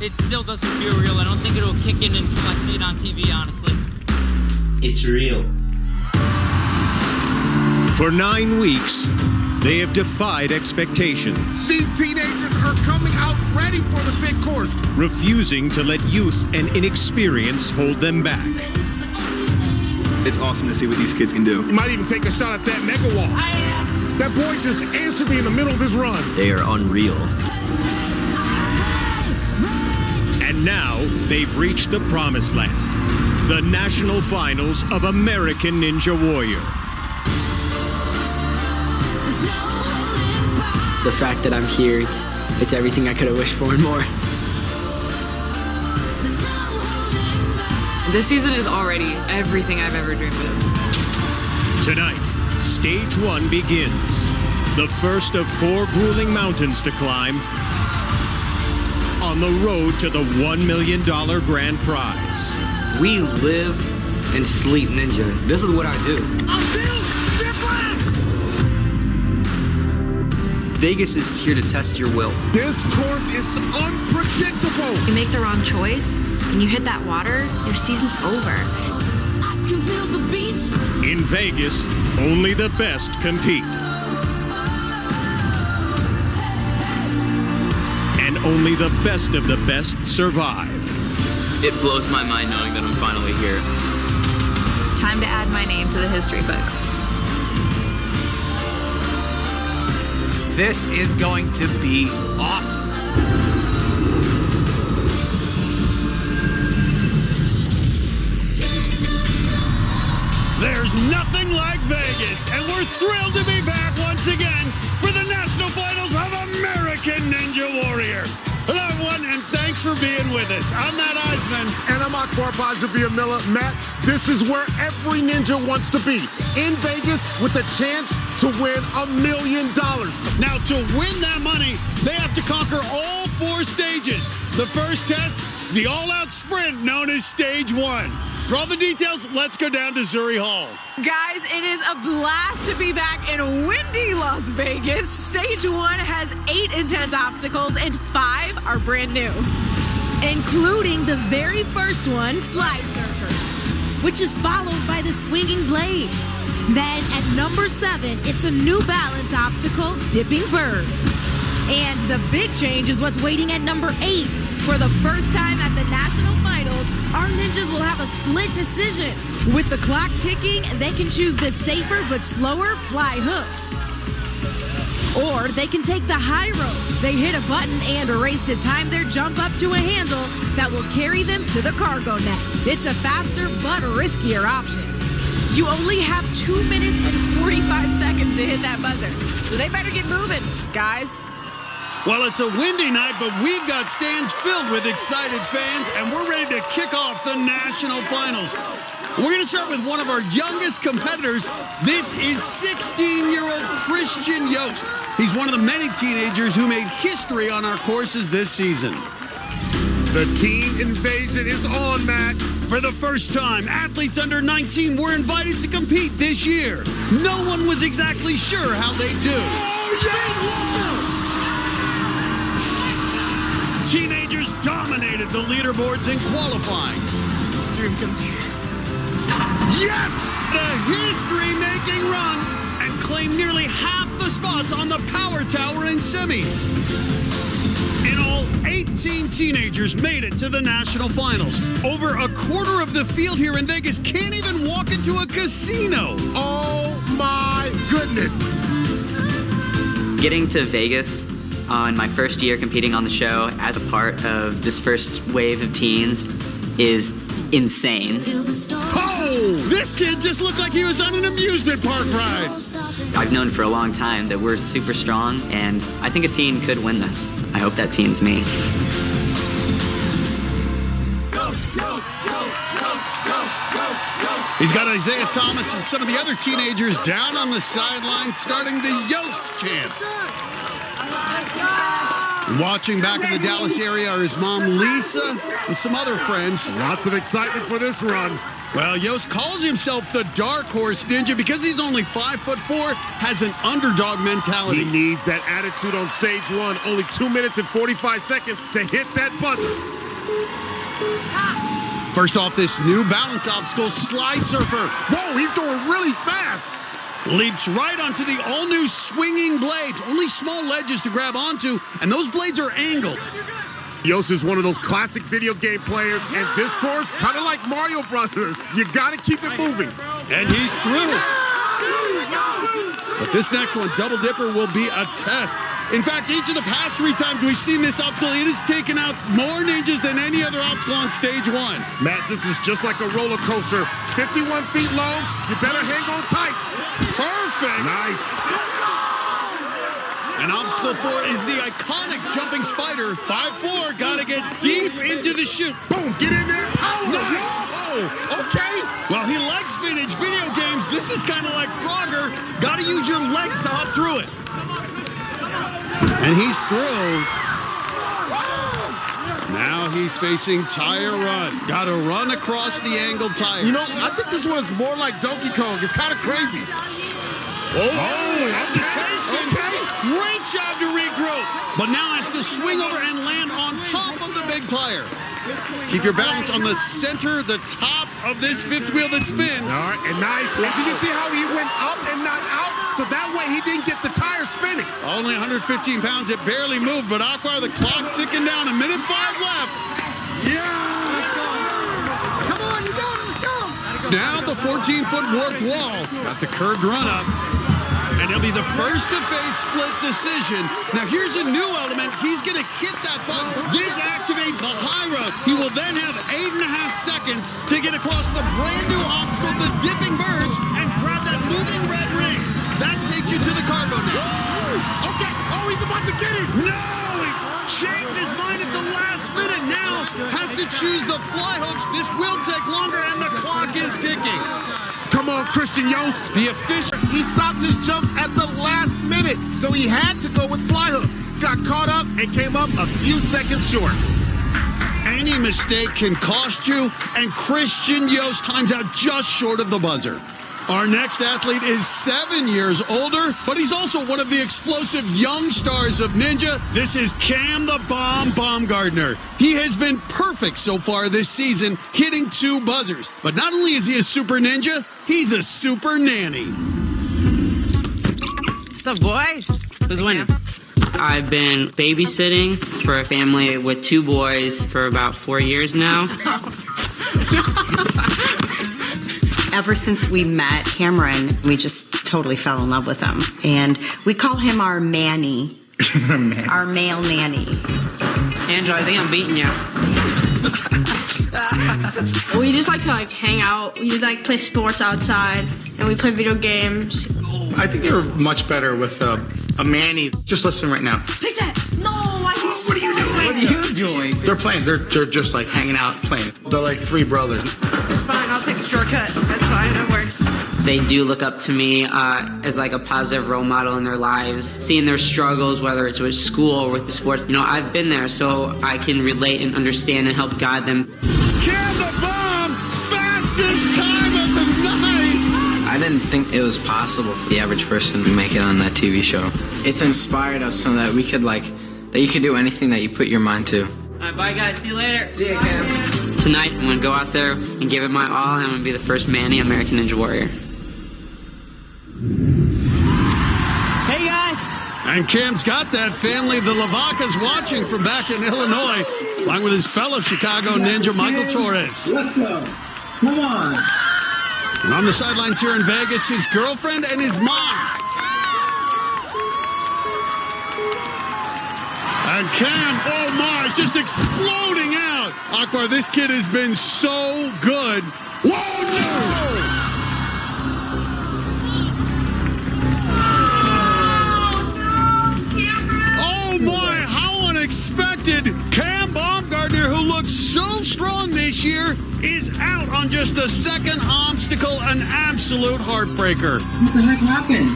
it still doesn't feel real. I don't think it'll kick in until I see it on TV, honestly. It's real. For 9 weeks, they have defied expectations. These teenagers are coming out ready for the big course, refusing to let youth and inexperience hold them back. It's awesome to see what these kids can do. You might even take a shot at that mega wall. That boy just answered me in the middle of his run. They are unreal. And now they've reached the promised land, the national finals of American Ninja Warrior. The fact that I'm here, it's everything I could have wished for and more. This season is already everything I've ever dreamed of. Tonight, stage 1 begins. The first of 4 grueling mountains to climb on the road to the $1 million grand prize. We live and sleep ninja. This is what I do. I'm built different! Vegas is here to test your will. This course is unpredictable. You make the wrong choice, and you hit that water, your season's over. I can feel the beast. In Vegas, only the best compete. And only the best of the best survive. It blows my mind knowing that I'm finally here. Time to add my name to the history books. This is going to be awesome. There's nothing like Vegas, and we're thrilled to be back once again for the National Finals of American Ninja Warrior. Hello, everyone, and thanks for being with us. I'm Matt Eisman. And I'm Akbar Miller. Matt, this is where every ninja wants to be. In Vegas with a chance to win $1 million. Now, to win that money, they have to conquer all 4 stages. The first test, the all-out sprint known as Stage 1. For all the details, let's go down to Zuri Hall. Guys, it is a blast to be back in windy Las Vegas. Stage 1 has 8 intense obstacles and 5 are brand new, including the very first one, Slide Surfer, which is followed by the Swinging Blades. Then at number 7, it's a new balance obstacle, Dipping Birds. And the big change is what's waiting at number 8. For the first time at the National Finals, our ninjas will have a split decision. With the clock ticking, they can choose the safer but slower fly hooks. Or they can take the high road. They hit a button and a race to time their jump up to a handle that will carry them to the cargo net. It's a faster but riskier option. You only have 2 minutes and 45 seconds to hit that buzzer. So they better get moving, guys. Well, it's a windy night, but we've got stands filled with excited fans, and we're ready to kick off the National Finals. We're going to start with one of our youngest competitors. This is 16-year-old Christian Yost. He's one of the many teenagers who made history on our courses this season. The team invasion is on, Matt. For the first time, athletes under 19 were invited to compete this year. No one was exactly sure how they'd do. Oh, yeah! Teenagers dominated the leaderboards in qualifying. Yes! A history-making run and claimed nearly half the spots on the Power Tower in semis. In all, 18 teenagers made it to the National Finals. Over a quarter of the field here in Vegas can't even walk into a casino. Oh my goodness. Getting to Vegas on my first year competing on the show as a part of this first wave of teens is insane. Oh, this kid just looked like he was on an amusement park ride. I've known for a long time that we're super strong, and I think a teen could win this. I hope that teen's me. He's got Isaiah Thomas and some of the other teenagers down on the sidelines starting the Yost chant. Watching back in the Dallas area are his mom, Lisa, and some other friends. Lots of excitement for this run. Well, Yost calls himself the dark horse ninja because he's only 5'4", has an underdog mentality. He needs that attitude on stage one. Only 2 minutes and 45 seconds to hit that buzzer. First off, this new balance obstacle, slide surfer. Whoa, he's going really fast. Leaps right onto the all-new swinging blades. Only small ledges to grab onto, and those blades are angled. Yost is one of those classic video game players, and this course, kind of like Mario Brothers, you got to keep it moving. And he's through. But this next one, Double Dipper, will be a test. In fact, each of the past 3 times we've seen this obstacle, it has taken out more ninjas than any other obstacle on stage 1. Matt, this is just like a roller coaster. 51 feet long, you better hang on tight. Perfect. Nice. And obstacle 4 is the iconic jumping spider. 5'4", gotta get deep into the chute. Boom, get in there. Oh, nice. Oh, okay. Well, he likes vintage video games. This is kind of like Frogger. Gotta use your legs to hop through it. And he's through. Now he's facing tire run. Gotta run across the angled tires. You know, I think this one is more like Donkey Kong. It's kind of crazy. Oh, hesitation. Okay. Great job to regroup. But now has to swing over and land on top of the big tire. Keep your balance on the center, the top of this fifth wheel that spins. All right, and nice. And did you see how he went up and not out? So that way he didn't get the tire spinning. Only 115 pounds, it barely moved, but Aqua, the clock ticking down, 1:05 left. Yeah! Come on, you go, let's go! Now the 14-foot warped wall. Got the curved run-up. And he'll be the first to face split decision. Now here's a new element. He's going to hit that button. This activates the high road. He will then have 8.5 seconds to get across the brand new obstacle, the dipping birds, and grab that moving red ring. That takes you to the cargo now. Okay, oh, he's about to get it. No! He changed his mind at the last minute. Now has to choose the fly hooks. This will take longer, and the clock is ticking. Come on, Christian Yost. The official. He stopped his jump at the last minute, so he had to go with fly hooks. Got caught up and came up a few seconds short. Any mistake can cost you, and Christian Yost times out just short of the buzzer. Our next athlete is 7 years older, but he's also one of the explosive young stars of Ninja. This is Cam the Bomb Baumgartner. He has been perfect so far this season, hitting 2 buzzers. But not only is he a super ninja, he's a super nanny. What's up, boys? Who's winning? I've been babysitting for a family with 2 boys for about 4 years now. Ever since we met Cameron, we just totally fell in love with him. And we call him our Manny, our male nanny. Angela, I think I'm beating you. We just like to hang out. We like play sports outside, and we play video games. I think they're much better with a Manny. Just listen right now. Pick that! No, What are you doing? What are you doing? They're playing. They're just like hanging out playing. They're like 3 brothers. It's fine. I'll take the shortcut. That's fine. That works. They do look up to me as like a positive role model in their lives, seeing their struggles, whether it's with school or with the sports. You know, I've been there, so I can relate and understand and help guide them. Cam the Bomb, fastest time of the night. I didn't think it was possible for the average person to make it on that TV show. It's inspired us so that we could that you could do anything that you put your mind to. All right, bye guys, see you later. See you, Cam. Tonight, I'm gonna go out there and give it my all, and I'm gonna be the first Manny American Ninja Warrior. Hey, guys. And Cam's got that family. The Lavacas watching from back in Illinois, along with his fellow Chicago Ninja, Michael Torres. Let's go. Come on. And on the sidelines here in Vegas, his girlfriend and his mom. And Cam, oh my, just exploding out. Aqua, this kid has been so good. Whoa, no! Oh my, how unexpected. Cam Baumgartner, who looks so strong this year, is out on just the second obstacle, an absolute heartbreaker. What the heck happened?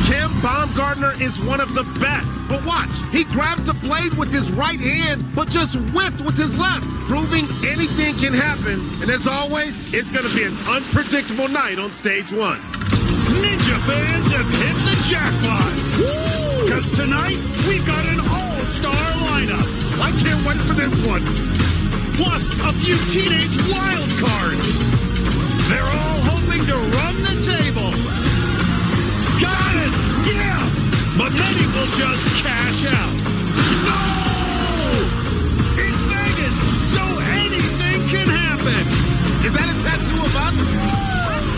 Cam Tim Baumgartner is one of the best. But watch, he grabs the blade with his right hand, but just whipped with his left, proving anything can happen. And as always, it's going to be an unpredictable night on stage 1. Ninja fans have hit the jackpot. Because tonight, we've got an all-star lineup. I can't wait for this one. Plus, a few teenage wild cards. They're all hoping to run the table. Got it! Yeah! But many will just cash out. No! It's Vegas, so anything can happen. Is that a tattoo of us?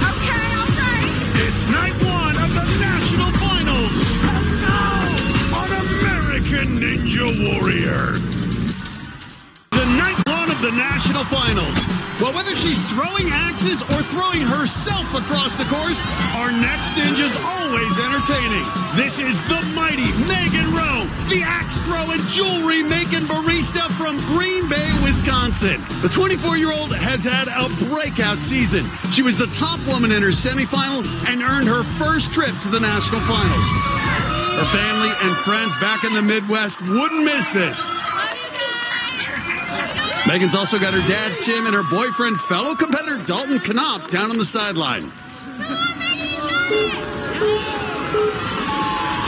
Okay, all right. It's night 1 of the National Finals. On American Ninja Warrior. The night 1 of the National Finals. Well, whether she's throwing axes or throwing herself across the course, our next ninja's always entertaining. This is the mighty Megan Rowe, the axe-throwing, jewelry-making barista from Green Bay, Wisconsin. The 24-year-old has had a breakout season. She was the top woman in her semifinal and earned her first trip to the National Finals. Her family and friends back in the Midwest wouldn't miss this. Megan's also got her dad, Tim, and her boyfriend, fellow competitor Dalton Knopf, down on the sideline.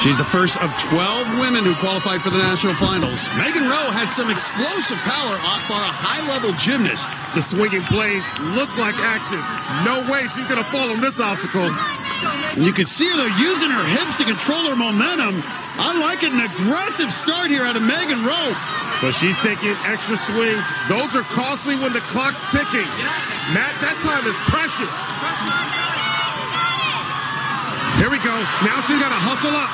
She's the first of 12 women who qualified for the National Finals. Megan Rowe has some explosive power off by a high-level gymnast. The swinging blades look like axes. No way she's going to fall on this obstacle. And you can see her they're using her hips to control her momentum. I like it, an aggressive start here out of Megan Rowe. But she's taking extra swings. Those are costly when the clock's ticking. Matt, that time is precious. Here we go. Now she's got to hustle up.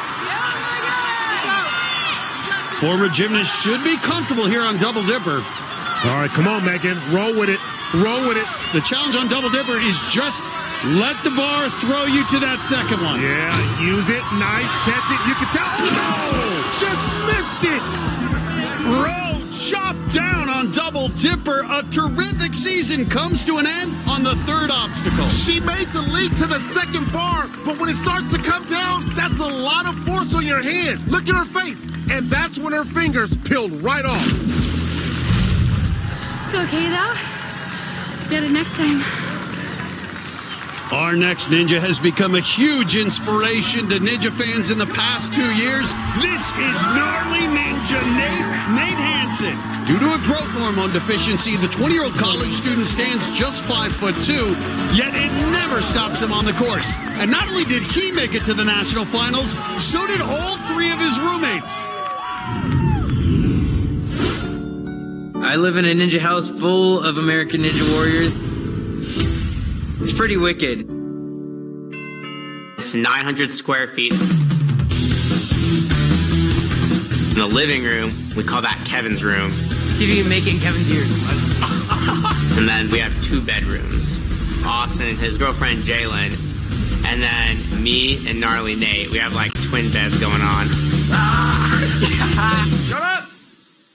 Former gymnast should be comfortable here on Double Dipper. All right, come on, Megan. Roll with it. Roll with it. The challenge on Double Dipper is just let the bar throw you to that second one. Yeah, use it. Nice. Catch it. You can tell. Oh, just missed it. Rowe chopped down on Double Dipper. A terrific season comes to an end on the third obstacle. She made the leap to the second bar, but when it starts to come down, that's a lot of force on your hands. Look at her face, and that's when her fingers peeled right off. It's okay, though. Get it next time. Our next ninja has become a huge inspiration to ninja fans in the past 2 years. This is gnarly ninja Nate Hansen. Due to a growth hormone deficiency, the 20-year-old college student stands just 5'2", yet it never stops him on the course. And not only did he make it to the National Finals, so did all 3 of his roommates. I live in a ninja house full of American Ninja Warriors. It's pretty wicked. It's 900 square feet. In the living room, we call that Kevin's room. See if you can make it in Kevin's ears. And then we have 2 bedrooms. Austin, his girlfriend Jalen, and then me and gnarly Nate. We have like twin beds going on. Shut up!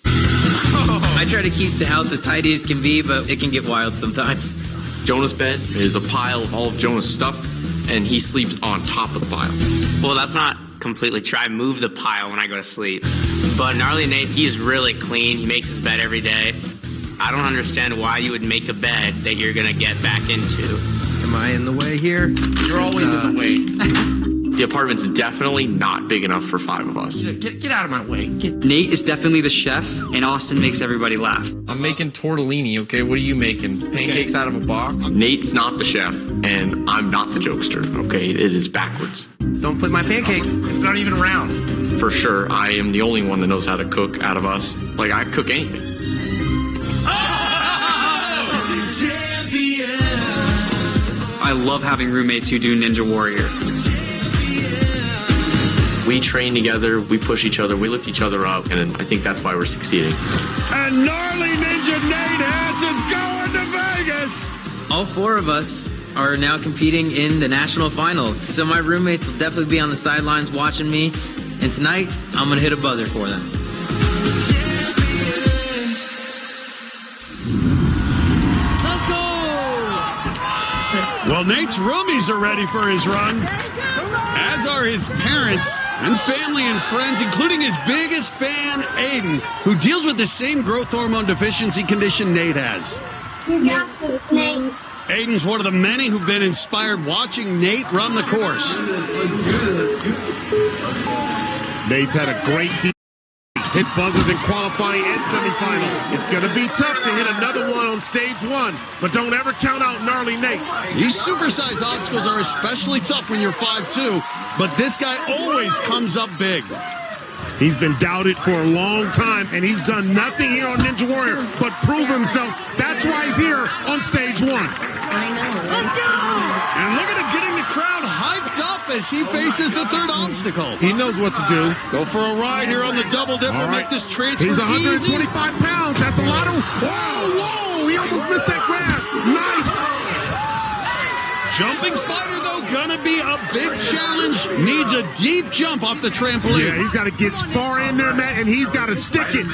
I try to keep the house as tidy as can be, but it can get wild sometimes. Jonah's bed is a pile of all of Jonah's stuff, and he sleeps on top of the pile. Well, that's not completely true. I move the pile when I go to sleep. But gnarly Nate, he's really clean. He makes his bed every day. I don't understand why you would make a bed that you're going to get back into. Am I in the way here? You're always in the way. The apartment's definitely not big enough for 5 of us. Get out of my way. Nate is definitely the chef, and Austin makes everybody laugh. I'm making tortellini, okay? What are you making? Pancakes out of a box? Nate's not the chef, and I'm not the jokester, okay? It is backwards. Don't flip my pancake. It's not even round. For sure, I am the only one that knows how to cook out of us. Like, I cook anything. I love having roommates who do Ninja Warrior. We train together, we push each other, we lift each other up, and I think that's why we're succeeding. And gnarly ninja Nate Hansen's going to Vegas! All 4 of us are now competing in the National Finals, so my roommates will definitely be on the sidelines watching me, and tonight, I'm going to hit a buzzer for them. Let's go! Well, Nate's roomies are ready for his run, as are are his parents and family and friends, including his biggest fan, Aiden, who deals with the same growth hormone deficiency condition Nate has. You got this, Nate. Aiden's one of the many who've been inspired watching Nate run the course. Nate's had a great season. Hit buzzers in qualifying and semifinals. It's going to be tough to hit another one on stage one, but don't ever count out gnarly Nate. These supersized obstacles are especially tough when you're 5'2", but this guy always comes up big. He's been doubted for a long time, and he's done nothing here on Ninja Warrior but prove himself. That's why he's here on stage one. I know. Let's go! And look at him getting the crowd hyped up as he faces the third obstacle. He knows what to do. Go for a ride here on the double dip. We'll make this transfer He's 125 easy. pounds. That's a lot of... Whoa! He almost missed that grab. Nice! Jumping spider, though, gonna be a big challenge. Needs a deep jump off the trampoline. Yeah, he's got to get far in there, Matt, and he's got to stick it.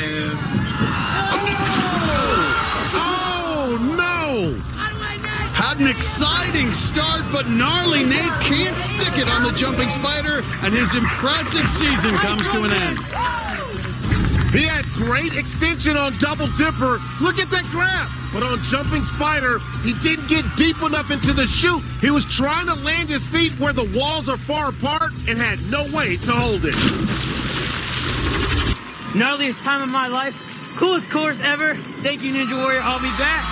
Oh, no! Had an exciting start, but gnarly Nate can't stick it on the jumping spider, and his impressive season comes to an end. He had great extension on double dipper. Look at that grab. But on jumping spider, he didn't get deep enough into the chute. He was trying to land his feet where the walls are far apart and had no way to hold it. Gnarliest time of my life. Coolest course ever. Thank you, Ninja Warrior. I'll be back.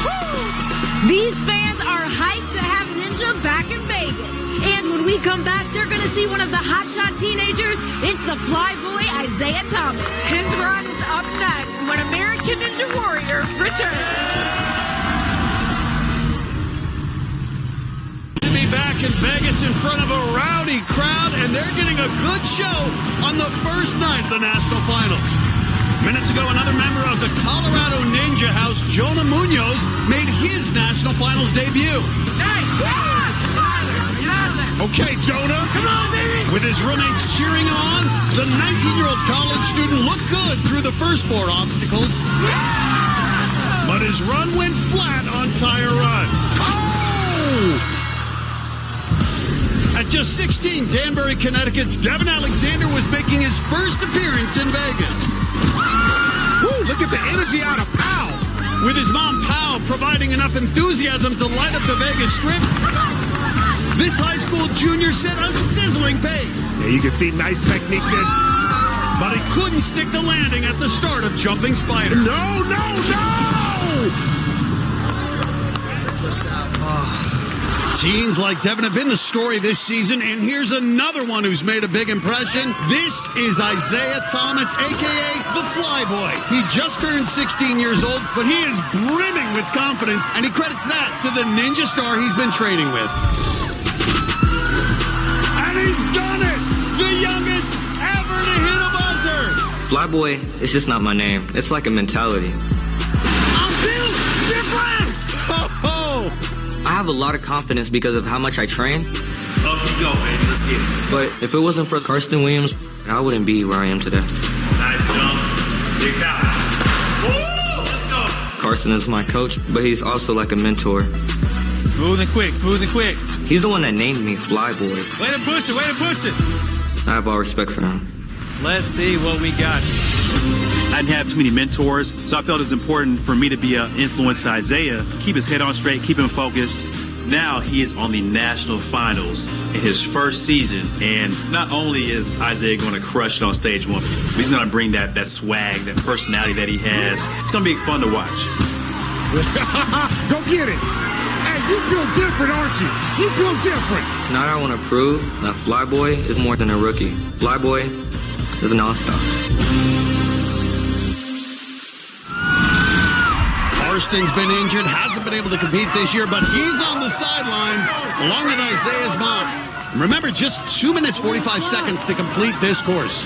Woo! These fans are hyped to have Ninja back in Vegas. And when we come back, they're going to see one of the hotshot teenagers. It's the flyboy Isaiah Thomas. His run is up next when American Ninja Warrior returns. To be back in Vegas in front of a rowdy crowd, and they're getting a good show on the first night of the National Finals. Minutes ago, another member of the Colorado Ninja House, Jonah Munoz, made his National Finals debut. Nice! Yeah! Okay, Jonah. Come on, baby! With his roommates cheering him on, the 19-year-old college student looked good through the first 4 obstacles. Yeah! But his run went flat on tire runs. Oh! At just 16, Danbury, Connecticut's Devin Alexander was making his first appearance in Vegas. Woo, look at the energy out of Powell. With his mom, Powell, providing enough enthusiasm to light up the Vegas Strip, this high school junior set a sizzling pace. Yeah, you can see nice technique there. But he couldn't stick the landing at the start of jumping spider. No, no, no! Teens like Devin have been the story this season, and here's another one who's made a big impression. This is Isaiah Thomas, a.k.a. the Flyboy. He just turned 16 years old, but he is brimming with confidence, and he credits that to the ninja star he's been training with. And he's done it! The youngest ever to hit a buzzer! Flyboy, it's just not my name. It's like a mentality. I'm built different! Oh! I have a lot of confidence because of how much I train. Up you go, baby. Let's get it. But if it wasn't for Karsten Williams, I wouldn't be where I am today. Nice jump. Big power. Woo! Let's go. Karsten is my coach, but he's also like a mentor. Smooth and quick, smooth and quick. He's the one that named me Flyboy. Way to push it, way to push it. I have all respect for him. Let's see what we got. I didn't have too many mentors, so I felt it was important for me to be an influence to Isaiah, keep his head on straight, keep him focused. Now he is on the national finals in his first season, and not only is Isaiah going to crush it on stage one, but he's going to bring that swag, that personality that he has. It's going to be fun to watch. Go get it. Hey, you feel different, aren't you? You feel different. Tonight I want to prove that Flyboy is more than a rookie. Flyboy is an all-star. Karsten's been injured, hasn't been able to compete this year, but he's on the sidelines along with Isaiah's mom. Remember, just 2 minutes, 45 seconds to complete this course.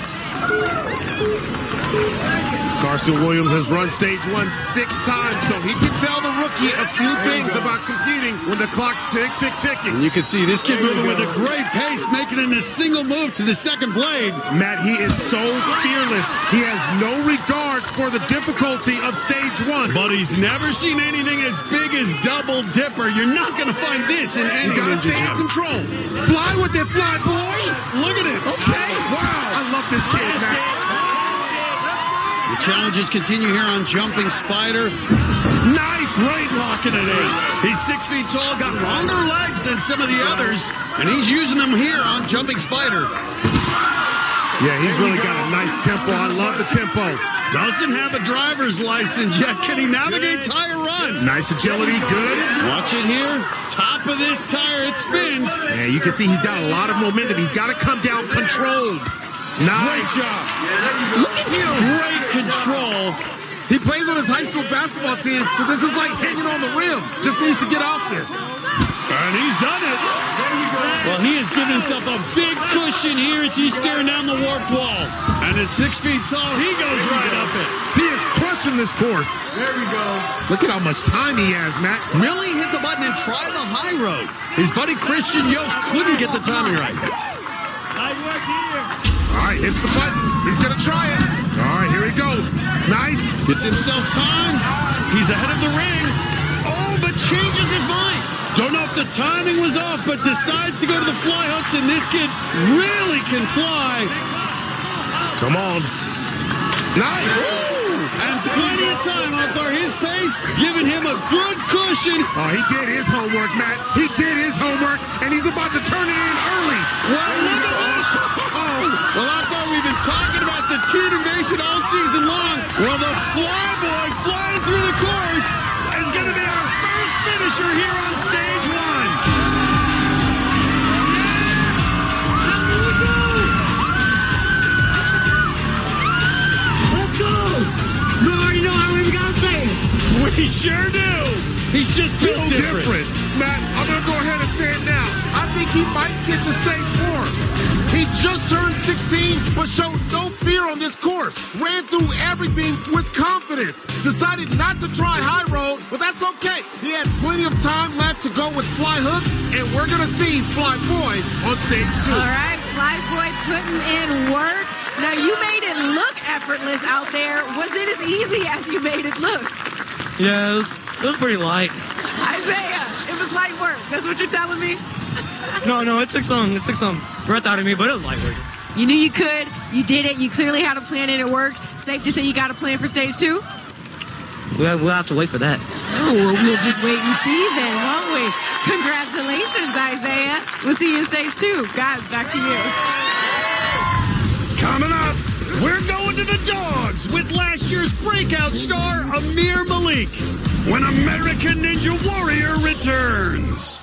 Carson Williams has run stage 1 6 times, so he can tell the rookie a few things about competing when the clock's ticking. And you can see this kid moving with a great pace, making it a single move to the second blade. Matt, he is so fearless. He has no regards for the difficulty of stage 1. But he's never seen anything as big as Double Dipper. You're not going to find this in any ninja stay in gym. Control. Fly with it, fly boy. Look at it. Okay. Wow. I love this kid, Matt. The challenges continue here on Jumping Spider. Nice. Great locking at 8. He's 6 feet tall, got longer legs than some of the others, and he's using them here on Jumping Spider. Yeah, he's really got a nice tempo. I love the tempo. Doesn't have a driver's license yet. Can he navigate tire run? Nice agility, good. Watch it here. Top of this tire, it spins. Yeah, you can see he's got a lot of momentum. He's got to come down controlled. Nice. Great job. Look at him. Great control. He plays on his high school basketball team, so this is like hanging on the rim. Just needs to get off this. And he's done it. Well, he has given himself a big cushion here as he's staring down the warped wall. And at 6 feet tall, he goes right up it. He is crushing this course. There we go. Look at how much time he has, Matt. Millie hit the button and tried the high road. His buddy Christian Yost couldn't get the timing right. Nice work here. All right, hits the button. He's going to try it. All right, here we go. Nice. Gets himself time. He's ahead of the ring. Oh, but changes his mind. Don't know if the timing was off, but decides to go to the fly hooks, and this kid really can fly. Come on. Nice. Woo! And plenty of time off by his pace, giving him a good cushion. Oh, he did his homework, Matt. He did his homework, and he's about to turn it in early. Well, look at this. Well, Akbar, we've been talking about the teen invasion all season long. Well, the flyboy flying through the course is going to be our first finisher here on stage 1. Let's go. You already know how we got to say it. We sure do. He's just built different. Matt, I'm going to go ahead and say it now. I think he might get to stage 4. He just turned 16, but showed no fear on this course. Ran through everything with confidence. Decided not to try high road, but that's okay. He had plenty of time left to go with fly hooks, and we're going to see Fly Boy on stage 2. All right, Fly Boy putting in work. Now, you made it look effortless out there. Was it as easy as you made it look? Yeah, it was pretty light. Isaiah, it was light work. That's what you're telling me? No, it took some breath out of me, but it was light work. You knew you could. You did it. You clearly had a plan and it worked. Safe to say you got a plan for stage 2? We'll have to wait for that. Oh, well, we'll just wait and see then, won't we? Congratulations, Isaiah. We'll see you in stage 2. Guys, back to you. Coming up, we're going to the dogs with last year's breakout star, Amir Malik, when American Ninja Warrior returns.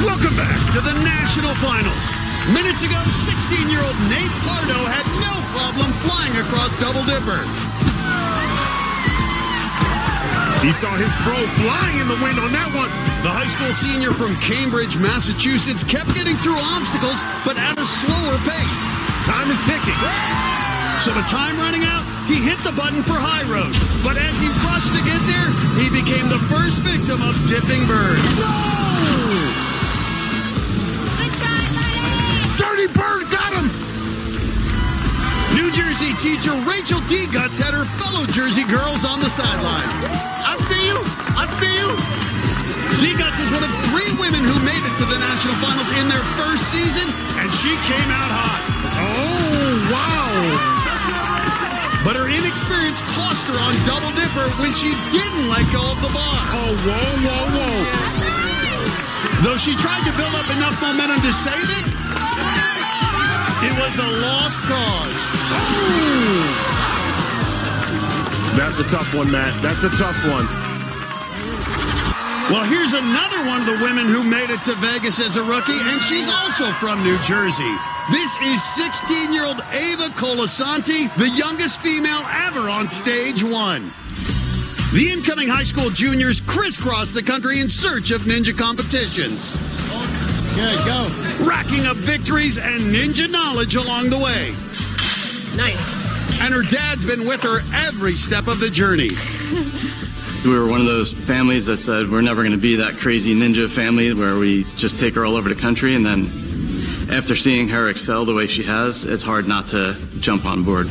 Welcome back to the National Finals. Minutes ago, 16-year-old Nate Pardo had no problem flying across Double Dipper. He saw his pro flying in the wind on that one. The high school senior from Cambridge, Massachusetts, kept getting through obstacles, but at a slower pace. Time is ticking. So with time running out, he hit the button for high road. But as he rushed to get there, he became the first victim of tipping birds. Dirty Bird got him! New Jersey teacher Rachel D. Guts had her fellow Jersey girls on the sideline. I see you! I see you! D. Guts is one of 3 women who made it to the national finals in their first season, and she came out hot. Oh, wow! But her inexperience cost her on Double Dipper when she didn't let go of the bar. Oh, whoa, whoa, whoa. Though she tried to build up enough momentum to save it, it was a lost cause. Ooh. That's a tough one, Matt. That's a tough one. Well, here's another one of the women who made it to Vegas as a rookie, and she's also from New Jersey. This is 16-year-old Ava Colasanti, the youngest female ever on stage 1. The incoming high school juniors crisscross the country in search of ninja competitions. Good, go. Racking up victories and ninja knowledge along the way. Nice. And her dad's been with her every step of the journey. We were one of those families that said we're never going to be that crazy ninja family where we just take her all over the country. And then after seeing her excel the way she has, it's hard not to jump on board.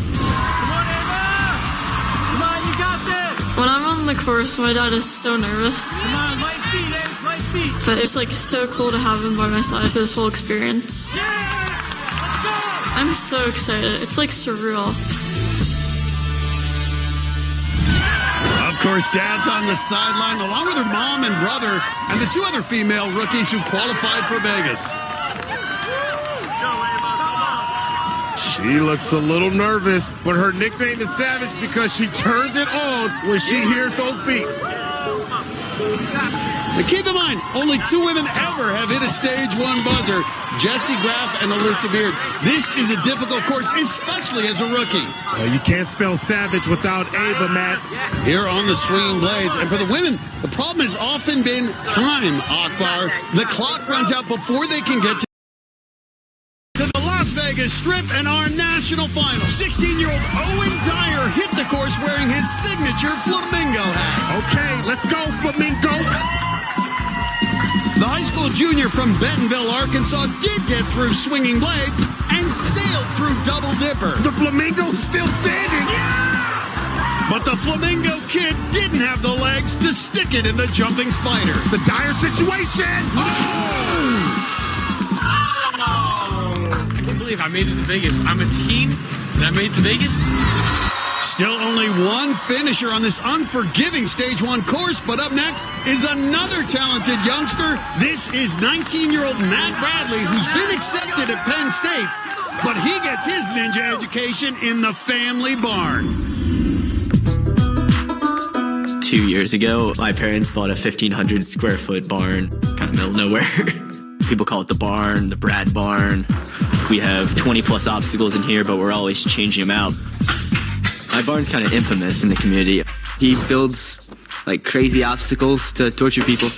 When I'm on the course, my dad is so nervous. Come on, light feet, Ace, light feet. But it's like so cool to have him by my side for this whole experience. I'm so excited. It's like surreal. Of course, Dad's on the sideline along with her mom and brother and the two other female rookies who qualified for Vegas. She looks a little nervous, but her nickname is Savage because she turns it on when she hears those beeps. Now keep in mind, only 2 women ever have hit a stage 1 buzzer, Jessie Graff and Alyssa Beard. This is a difficult course, especially as a rookie. You can't spell Savage without Ava, Matt. Here on the swinging blades. And for the women, the problem has often been time, Akbar. The clock runs out before they can get to the Las Vegas Strip and our national final. 16-year-old Owen Dyer hit the course wearing his signature flamingo hat. Okay, let's go, Flamingo. The high school junior from Bentonville, Arkansas, did get through swinging blades and sailed through Double Dipper. The Flamingo's still standing. But the Flamingo kid didn't have the legs to stick it in the jumping spider. It's a dire situation. I can't believe I made it to Vegas. I'm a teen, and I made it to Vegas. Still only one finisher on this unforgiving Stage 1 course, but up next is another talented youngster. This is 19-year-old Matt Bradley, who's been accepted at Penn State, but he gets his ninja education in the family barn. 2 years ago, my parents bought a 1,500 square foot barn, kind of middle of nowhere. People call it the barn, the Brad barn. We have 20 plus obstacles in here, but we're always changing them out. My barn's kind of infamous in the community. He builds like crazy obstacles to torture people.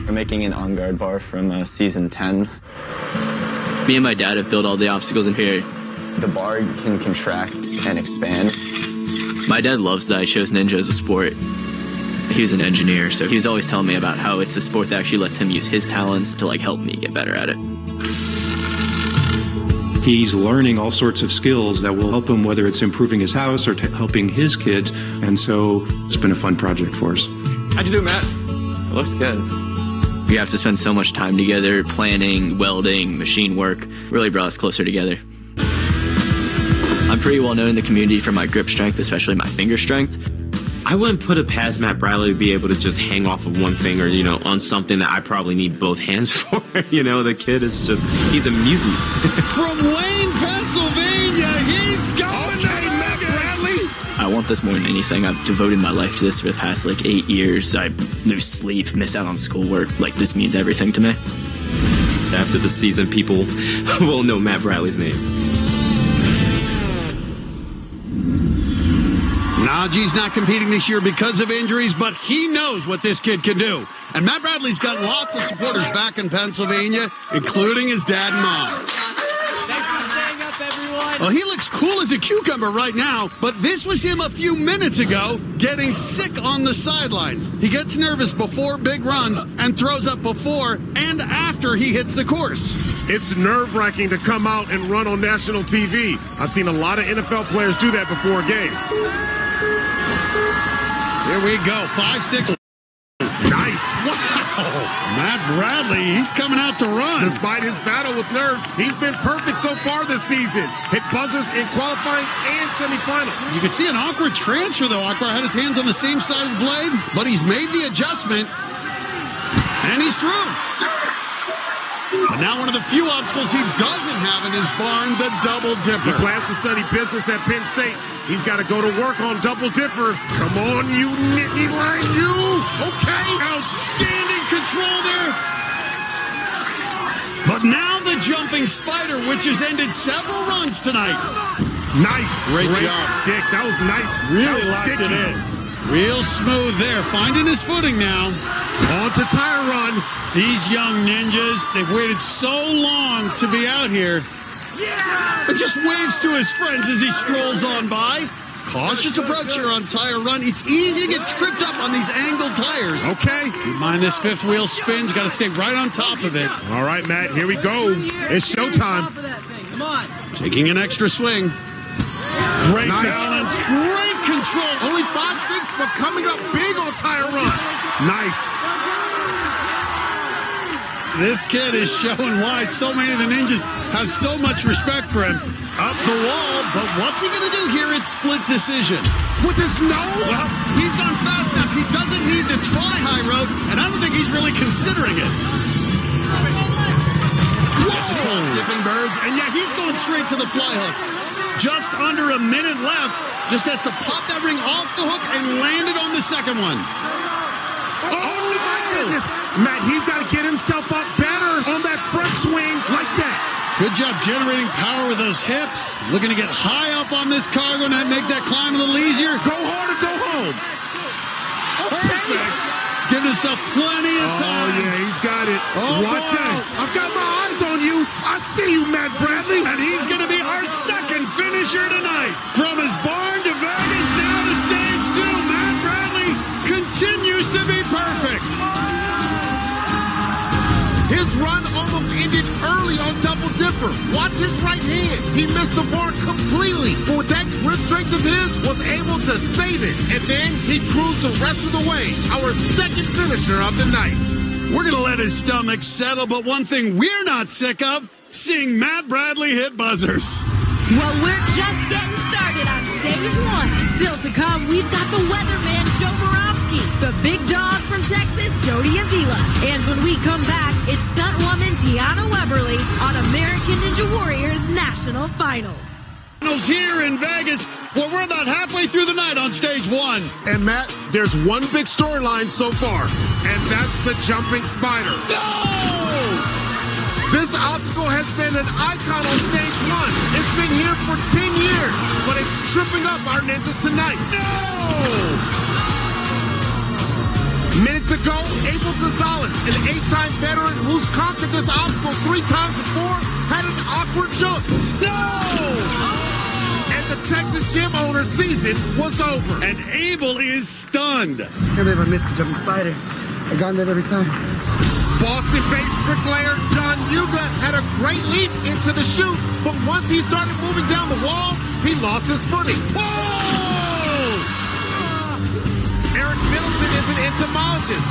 We're making an on-guard bar from season 10. Me and my dad have built all the obstacles in here. The bar can contract and expand. My dad loves that I chose ninja as a sport. He was an engineer, so he was always telling me about how it's a sport that actually lets him use his talents to like help me get better at it. He's learning all sorts of skills that will help him, whether it's improving his house or helping his kids. And so it's been a fun project for us. How'd you do, Matt? It looks good. We have to spend so much time together, planning, welding, machine work, really brought us closer together. I'm pretty well known in the community for my grip strength, especially my finger strength. I wouldn't put it past Matt Bradley to be able to just hang off of one finger, you know, on something that I probably need both hands for. You know, the kid is just, he's a mutant. From Wayne, Pennsylvania, he's going to Matt Bradley. I want this more than anything. I've devoted my life to this for the past, 8 years. I lose sleep, miss out on schoolwork. This means everything to me. After the season, people will know Matt Bradley's name. Najee's not competing this year because of injuries, but he knows what this kid can do. And Matt Bradley's got lots of supporters back in Pennsylvania, including his dad and mom. Thanks for staying up, everyone. Well, he looks cool as a cucumber right now, but this was him a few minutes ago, getting sick on the sidelines. He gets nervous before big runs and throws up before and after he hits the course. It's nerve-wracking to come out and run on national TV. I've seen a lot of NFL players do that before a game. Here we go, 5'6". Nice. Wow. Matt Bradley, he's coming out to run. Despite his battle with nerves, he's been perfect so far this season. Hit buzzers in qualifying and semifinals. You can see an awkward transfer, though. Akbar had his hands on the same side of the blade, but he's made the adjustment, and he's through. But now one of the few obstacles he doesn't have in his barn, the Double Dipper. He plans to study business at Penn State. He's got to go to work on Double Dipper. Come on, you nitty line, you. Okay. Outstanding control there. But now the jumping spider, which has ended several runs tonight. Nice. Great job. Stick. That was nice. Really locked it in. Real smooth there, finding his footing now. On to tire run. These young ninjas, they've waited so long to be out here. And just waves to his friends as he strolls on by. Cautious approach here on tire run. It's easy to get tripped up on these angled tires. Okay. Keep in mind this fifth wheel spins. Got to stay right on top of it. All right, Matt, here we go. It's showtime. Come on. Taking an extra swing. Great Nice. balance, great control. Only 5'6", but coming up big on tire run. Nice. This kid is showing why so many of the ninjas have so much respect for him. Up the wall, but what's he going to do here at split decision? With his nose? Well, he's gone fast enough. He doesn't need to try high road, and I don't think he's really considering it. Watch it off dipping birds, and yeah, he's going straight to the fly hooks. Just under a minute left. Just has to pop that ring off the hook and land it on the second one. Oh, my goodness. Matt, he's got to get himself up better on that front swing like that. Good job generating power with those hips. Looking to get high up on this cargo and make that climb a little easier. Go hard or go home. Perfect. He's giving himself plenty of time. Oh, yeah, he's got it. Oh, watch boy. out. I've got my eyes on you. I see you, Matt Bradley. And he's going to be our second finisher tonight. From his barn to Vegas, now to stage 2, Matt Bradley continues to be perfect. His run almost ended early on Double Dipper. Watch his right hand. He missed the bar completely, but with that grip strength of his, was able to save it. And then he cruised the rest of the way. Our second finisher of the night. We're going to let his stomach settle, but one thing we're not sick of, seeing Matt Bradley hit buzzers. Well, we're just getting started on stage 1. Still to come, we've got the weatherman, Joe Borowski, the big dog from Texas, Jody Avila. And when we come back, it's stunt woman Tiana Weberly on American Ninja Warriors National Finals. Here in Vegas, well, we're about halfway through the night on stage 1. And Matt, there's one big storyline so far, and that's the jumping spider. No! This obstacle has been an icon on stage 1. It's been here for 10 years, but it's tripping up our ninjas tonight. No! Minutes ago, Abel Gonzalez, an 8-time veteran who's conquered this obstacle 3 times before, had an awkward jump. No! And the Texas gym owner's season was over. And Abel is stunned. I can't believe I missed the jumping spider. I got that every time. Boston-based bricklayer John Yuga had a great leap into the chute, but once he started moving down the wall, he lost his footing. Whoa! Eric Middleton is an entomologist.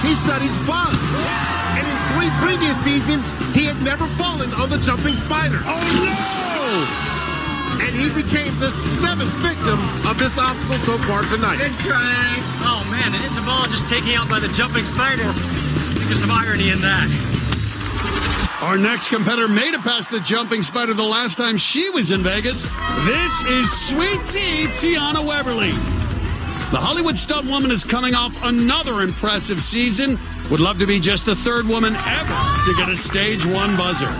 He studies bugs. And in 3 previous seasons, he had never fallen on the jumping spider. Oh, no! And he became the 7th victim of this obstacle so far tonight. Good try. Oh, man, an entomologist taking out by the jumping spider. There's some irony in that. Our next competitor made it past the jumping spider the last time she was in Vegas. This is Sweet Tea Tiana Weberly. The Hollywood stunt woman is coming off another impressive season. Would love to be just the 3rd woman ever to get a stage 1 buzzer.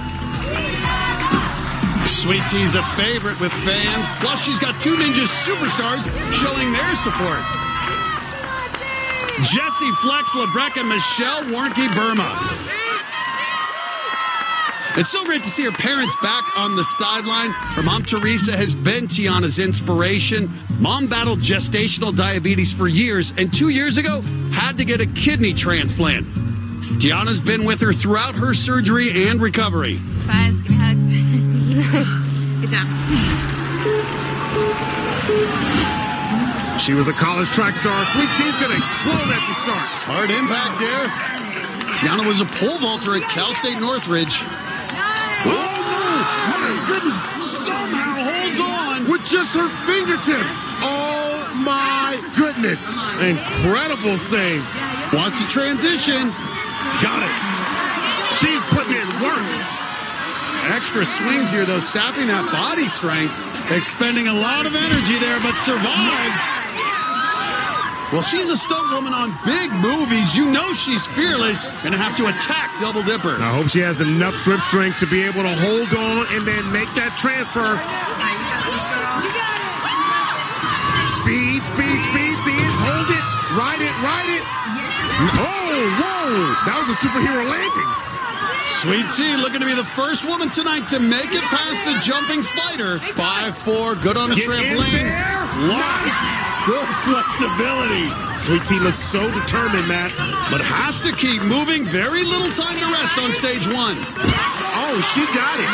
Sweet Tea's a favorite with fans. Plus, she's got 2 ninja superstars showing their support. Jessie Flex Lebrecht and Michelle Warnke Burma. It's so great to see her parents back on the sideline. Her mom, Teresa, has been Tiana's inspiration. Mom battled gestational diabetes for years, and 2 years ago, had to get a kidney transplant. Tiana's been with her throughout her surgery and recovery. Bye, give me hugs. Good job. She was a college track star. Sweet Tea's going to explode at the start. Hard impact there. Tiana was a pole vaulter at Cal State Northridge. Oh, no! My goodness! Somehow holds on! With just her fingertips. Oh, my goodness. Incredible save. Watch the transition. Got it. She's putting in work. Extra swings here, though, sapping that body strength. Expending a lot of energy there, but survives. Well, she's a stunt woman on big movies. You know she's fearless. Gonna have to attack Double Dipper. I hope she has enough grip strength to be able to hold on and then make that transfer. Speed, speed, speed. See it? Hold Ride it, ride it. Oh, whoa. That was a superhero landing. Sweet Tea looking to be the first woman tonight to make it past the jumping spider. 5'4", good on a trampoline. Nice. Good flexibility. Sweet Tea looks so determined, Matt. But has to keep moving. Very little time to rest on stage 1. Oh, she got it.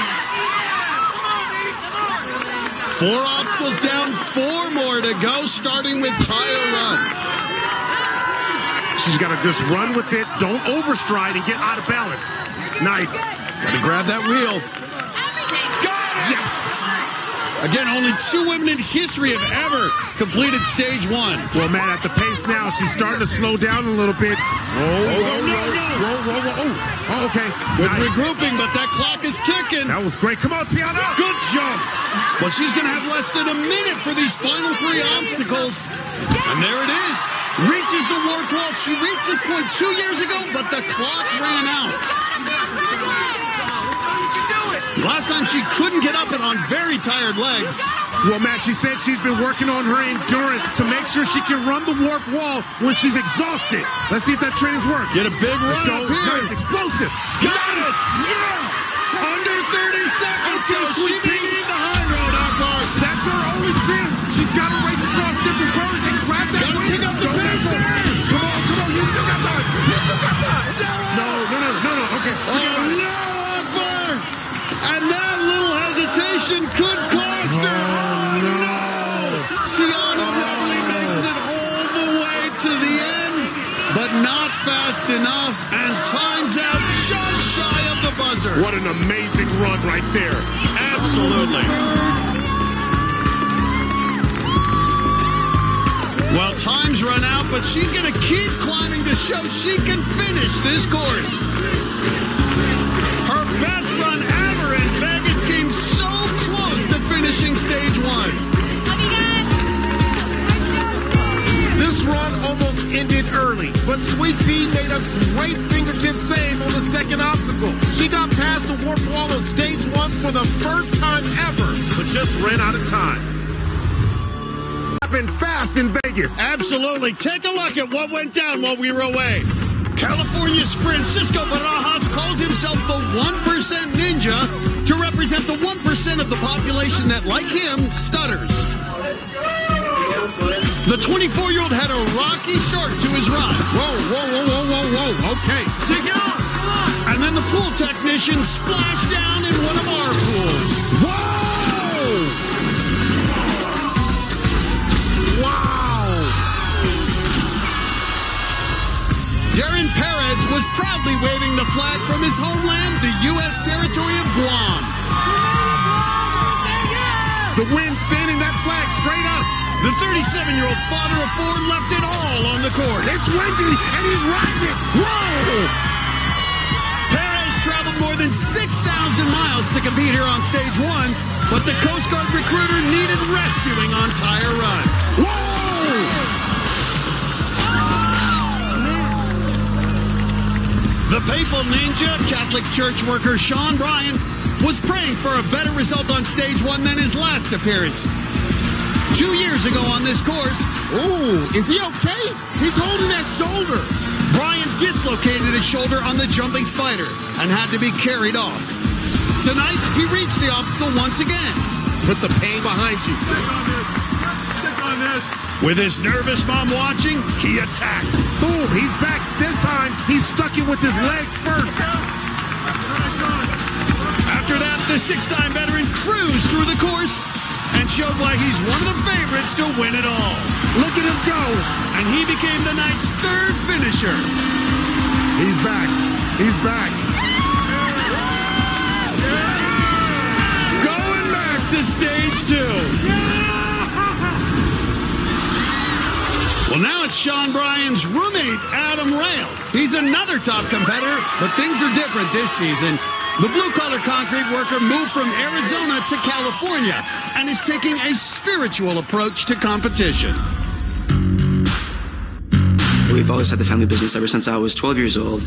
4 obstacles down, 4 more to go, starting with tire run. She's got to just run with it. Don't overstride and get out of balance. Nice. Got to grab that wheel. Yes. Again, only 2 women in history have ever completed stage 1. Well, Matt, at the pace now, she's starting to slow down a little bit. Oh, okay. Good regrouping, but that clock is ticking. That was great. Come on, Tiana. Good jump. Well, she's going to have less than a minute for these final 3 obstacles. And there it is. Reaches the warp wall. She reached this point 2 years ago, but the clock ran out. Last time she couldn't get up and on very tired legs. Well, Matt, she said she's been working on her endurance to make sure she can run the warp wall when she's exhausted. Let's see if that train's work. Get a big run up here. Nice, explosive. Got it. Yeah. Under 30 seconds. So she may need the high road, Akbar. That's her only chance. She's got to race across different roads and grab that win. Pick up the pace there. Come on. You still got time. No. Okay. Oh, no, Akbar. And that little hesitation could cost her. Oh, no. Tiana Beverly makes it all the way to the end, but not fast enough, and times out just shy of the buzzer. What an amazing run right there. Absolutely. Well, time's run out, but she's going to keep climbing to show she can finish this course. Her best run ever in Vegas came so close to finishing stage 1. This run almost ended early, but Sweet Tea made a great fingertip save on the second obstacle. She got past the warp wall of stage 1 for the first time ever, but just ran out of time. Happened fast in Vegas. Absolutely. Take a look at what went down while we were away. California's Francisco Barajas calls himself the 1% ninja to represent the 1% of the population that, like him, stutters. The 24-year-old had a rocky start to his run. Whoa. Okay. And then the pool technician splashed down in one of our pools. Whoa! Wow! Darren Perez was proudly waving the flag from his homeland, the U.S. territory of Guam. The wind standing that flag straight up. The 37-year-old father of 4 left it all on the course. It's windy, and he's riding it. Whoa! Perez traveled more than 6,000 miles to compete here on stage 1, but the Coast Guard recruiter needed rescuing on tire run. Whoa! The Papal Ninja, Catholic church worker Sean Bryan, was praying for a better result on stage 1 than his last appearance. 2 years ago on this course. Ooh, is he okay? He's holding that shoulder. Bryan dislocated his shoulder on the jumping spider and had to be carried off. Tonight, he reached the obstacle once again. Put the pain behind you. With his nervous mom watching, he attacked. Boom, he's back. This time, he stuck it with his legs first. After that, the 6-time veteran cruised through the course and showed why he's one of the favorites to win it all. Look at him go. And he became the night's 3rd finisher. He's back. He's back. Going back to stage 2. Well, now it's Sean Bryan's roommate, Adam Rail. He's another top competitor, but things are different this season. The blue-collar concrete worker moved from Arizona to California and is taking a spiritual approach to competition. We've always had the family business ever since I was 12 years old.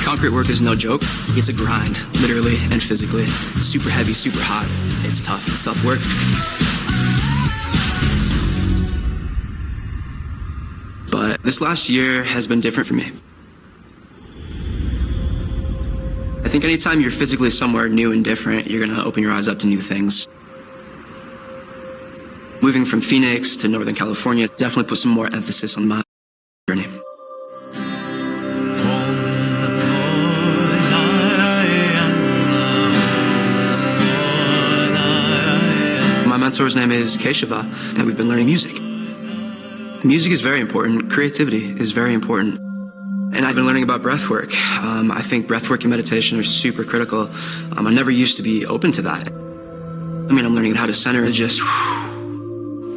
Concrete work is no joke. It's a grind, literally and physically. Super heavy, super hot. It's tough. It's tough work. but this last year has been different for me. I think anytime you're physically somewhere new and different, you're going to open your eyes up to new things. Moving from Phoenix to Northern California definitely put some more emphasis on my journey. My mentor's name is Keshava, and we've been learning music. Music is very important. Creativity is very important. And I've been learning about breathwork. I think breathwork and meditation are super critical. I never used to be open to that. I'm learning how to center and just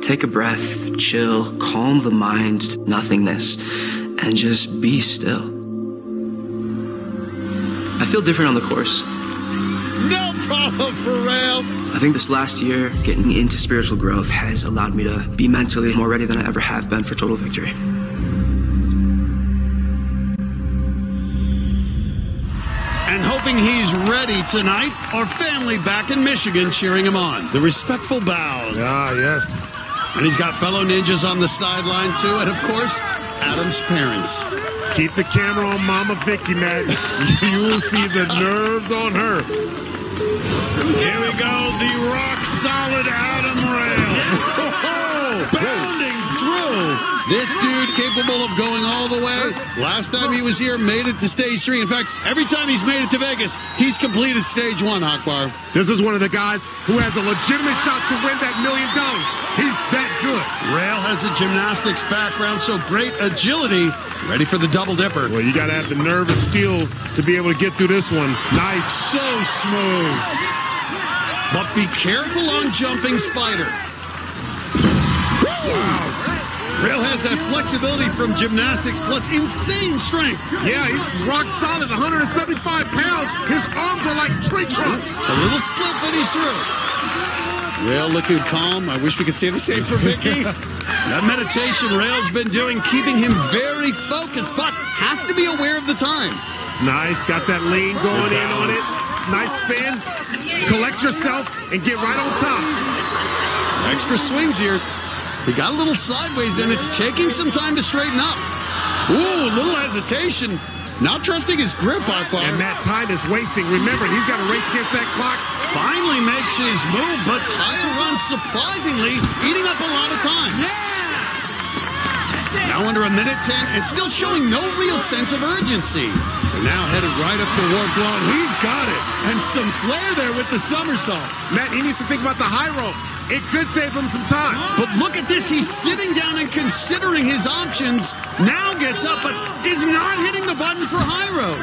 take a breath, chill, calm the mind, nothingness, and just be still. I feel different on the course. No problem for Rail. I think this last year, getting into spiritual growth has allowed me to be mentally more ready than I ever have been for total victory. And hoping he's ready tonight, our family back in Michigan cheering him on. The respectful bows. Ah, yes. And he's got fellow ninjas on the sideline, too. And, of course, Adam's parents. Keep the camera on Mama Vicky, Matt. You will see the nerves on her. Here we go, the rock-solid Adam Rail. Bounding through. This dude capable of going all the way. Last time he was here, made it to stage 3. In fact, every time he's made it to Vegas, he's completed stage 1, Akbar. This is one of the guys who has a legitimate shot to win that $1 million. He's that good. Rail has a gymnastics background, so great agility. Ready for the double dipper. Well, you got to have the nerve and steel to be able to get through this one. Nice. So smooth. But be careful on jumping spider. Wow. Rail has that flexibility from gymnastics plus insane strength. Yeah, he's rock solid, 175 pounds. His arms are like tree trunks. A little slip, but he's through. Rail looking calm. I wish we could say the same for Vicky. That meditation Rail's been doing, keeping him very focused, but has to be aware of the time. Nice, got that lean going in on it. Nice spin. Collect yourself and get right on top. Extra swings here. He got a little sideways, and it's taking some time to straighten up. Ooh, a little hesitation. Not trusting his grip, Akbar. And that time is wasting. Remember, he's got to race against that clock. Finally makes his move, but Tyler runs surprisingly, eating up a lot of time. Now under 1:10, and still showing no real sense of urgency. They're now headed right up the warp wall, and he's got it. And some flair there with the somersault. Matt, he needs to think about the high rope. It could save him some time. But look at this. He's sitting down and considering his options. Now gets up, but is not hitting the button for high road.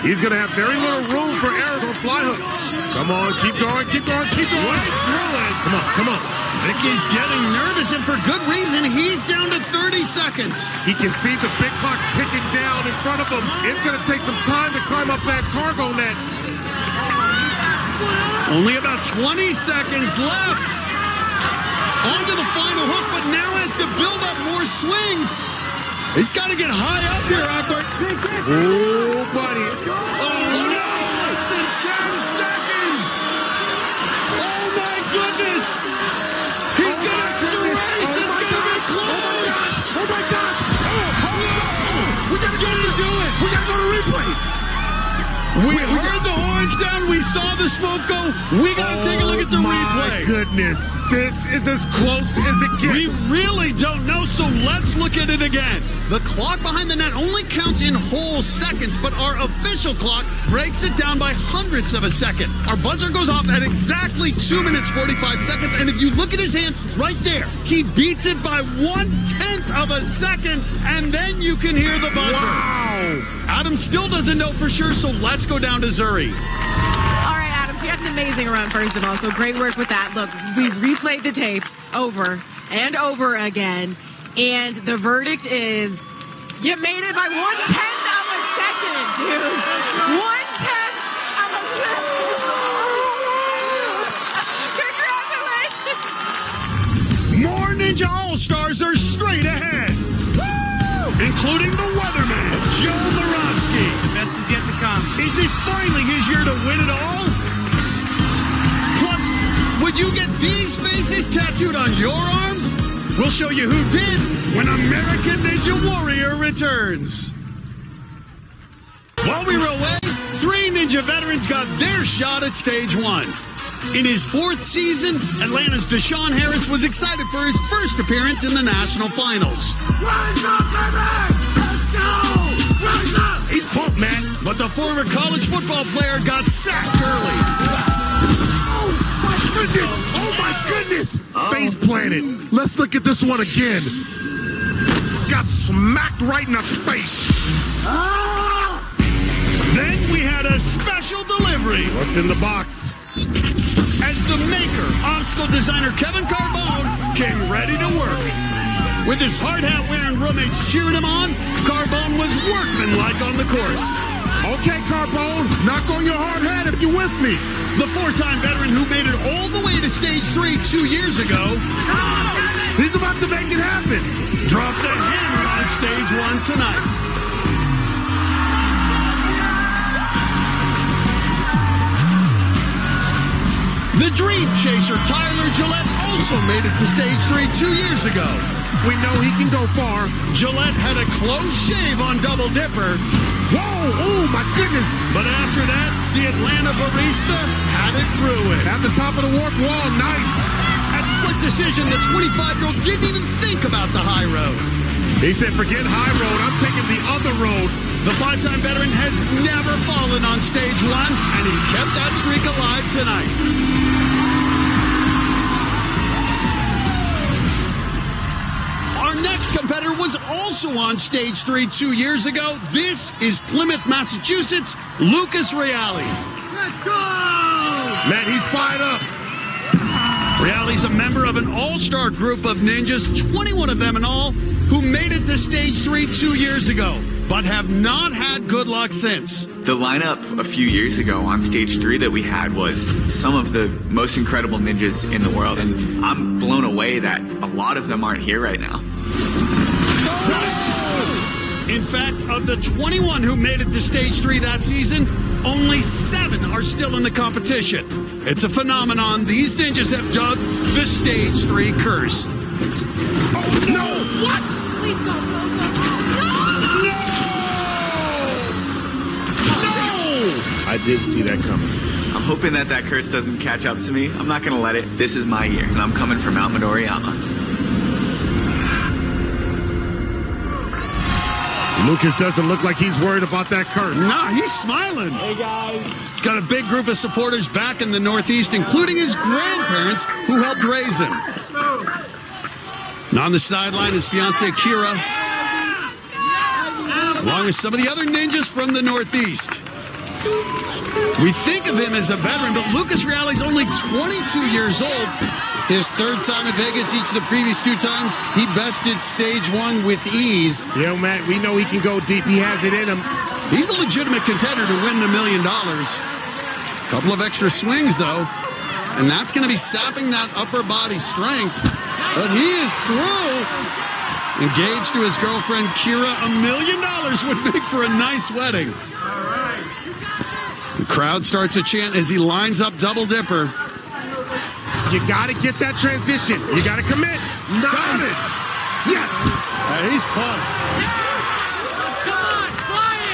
He's going to have very little room for error on fly hooks. Come on, keep going, keep going, keep going. Right through it. Come on, come on. Vicky's getting nervous, and for good reason. He's down to 30 seconds. He can see the big clock ticking down in front of him. It's going to take some time to climb up that cargo net. Only about 20 seconds left. On to the final hook, but now has to build up more swings. He's got to get high up here, Akbar. Oh, buddy. Oh, no! Less than 10 seconds! Oh, my goodness! He's going to have to race. It's going to be close! Oh, my gosh! Oh, we got to do it! We got to go to replay! We heard the horn sound. We saw the smoke go. We got to take a look at the replay. My goodness. This is as close as it gets. We really don't know, so let's look at it again. The clock behind the net only counts in whole seconds, but our official clock breaks it down by hundredths of a second. Our buzzer goes off at exactly 2 minutes, 45 seconds, and if you look at his hand right there, he beats it by 1/10 of a second, and then you can hear the buzzer. Wow. Adam still doesn't know for sure, so let's go down to Zuri. All right, Adam, so you had an amazing run, first of all, so great work with that. Look, we replayed the tapes over and over again, and the verdict is you made it by 1/10 of a second, dude. 1/10 of a second. Congratulations. More Ninja All-Stars are straight ahead. Including the weatherman, Joe Moravsky. The best is yet to come. Is this finally his year to win it all? Plus, would you get these faces tattooed on your arms? We'll show you who did when American Ninja Warrior returns. While we were away, 3 Ninja veterans got their shot at stage 1. In his 4th season, Atlanta's Deshaun Harris was excited for his first appearance in the national finals. Rise up, baby! Let's go! Rise up! He's pumped, man. But the former college football player got sacked early. Oh, my goodness! Oh, my goodness! Face planted. Let's look at this one again. Got smacked right in the face. Then we had a special delivery. What's in the box? As the maker, obstacle designer Kevin Carbone came ready to work. With his hard hat wearing roommates cheering him on, Carbone was workmanlike on the course. Okay, Carbone, knock on your hard hat if you're with me. The 4-time veteran who made it all the way to stage 3 2 years ago. He's about to make it happen. Dropped a hammer on stage 1 tonight. The Dream Chaser Tyler Gillette also made it to stage 3 2 years ago. We know he can go far. Gillette had a close shave on Double Dipper. Whoa, oh my goodness. But after that, the Atlanta barista had it ruined. At the top of the warp wall, nice. At split decision, the 25-year-old didn't even think about the high road. He said, forget high road, I'm taking the other road. The 5-time veteran has never fallen on stage 1, and he kept that streak alive tonight. Our next competitor was also on stage 3 2 years ago. This is Plymouth, Massachusetts, Lucas Reale. Let's go! Man, he's fired up. Reale's a member of an all-star group of ninjas, 21 of them in all, who made it to stage 3 2 years ago, but have not had good luck since. The lineup a few years ago on stage 3 that we had was some of the most incredible ninjas in the world, and I'm blown away that a lot of them aren't here right now. In fact, of the 21 who made it to stage 3 that season, only 7 are still in the competition. It's a phenomenon these ninjas have dubbed the stage 3 curse. Oh, no! What? Please go, go, go, No! I didn't see that coming. I'm hoping that that curse doesn't catch up to me. I'm not going to let it. This is my year, and I'm coming for Mount Midoriyama. Lucas doesn't look like he's worried about that curse. Nah, he's smiling. Hey, guys. He's got a big group of supporters back in the Northeast, including his grandparents who helped raise him. And on the sideline, his fiancée, Kira, along with some of the other ninjas from the Northeast. We think of him as a veteran, but Lucas Reale's only 22 years old. His 3rd time at Vegas, each of the previous 2 times, he bested stage 1 with ease. Yeah, Matt, we know he can go deep. He has it in him. He's a legitimate contender to win the $1 million. Couple of extra swings, though, and that's going to be sapping that upper body strength. But he is through. Engaged to his girlfriend, Kira, $1 million would make for a nice wedding. The crowd starts to chant as he lines up Double Dipper. You got to get that transition. You got to commit. Nice. Yes. He's pumped.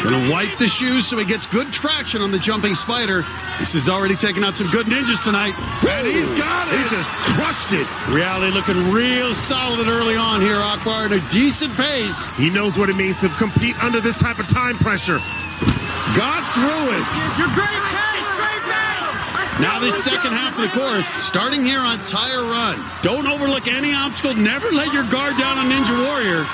Gonna wipe the shoes so he gets good traction on the jumping spider. This has already taken out some good ninjas tonight. And he's got it. He just crushed it. Reale looking real solid early on here, Akbar, at a decent pace. He knows what it means to compete under this type of time pressure. Got through it. You're great pace, great pace. Now this second half of the course, starting here on Tire Run. Don't overlook any obstacle. Never let your guard down on Ninja Warrior.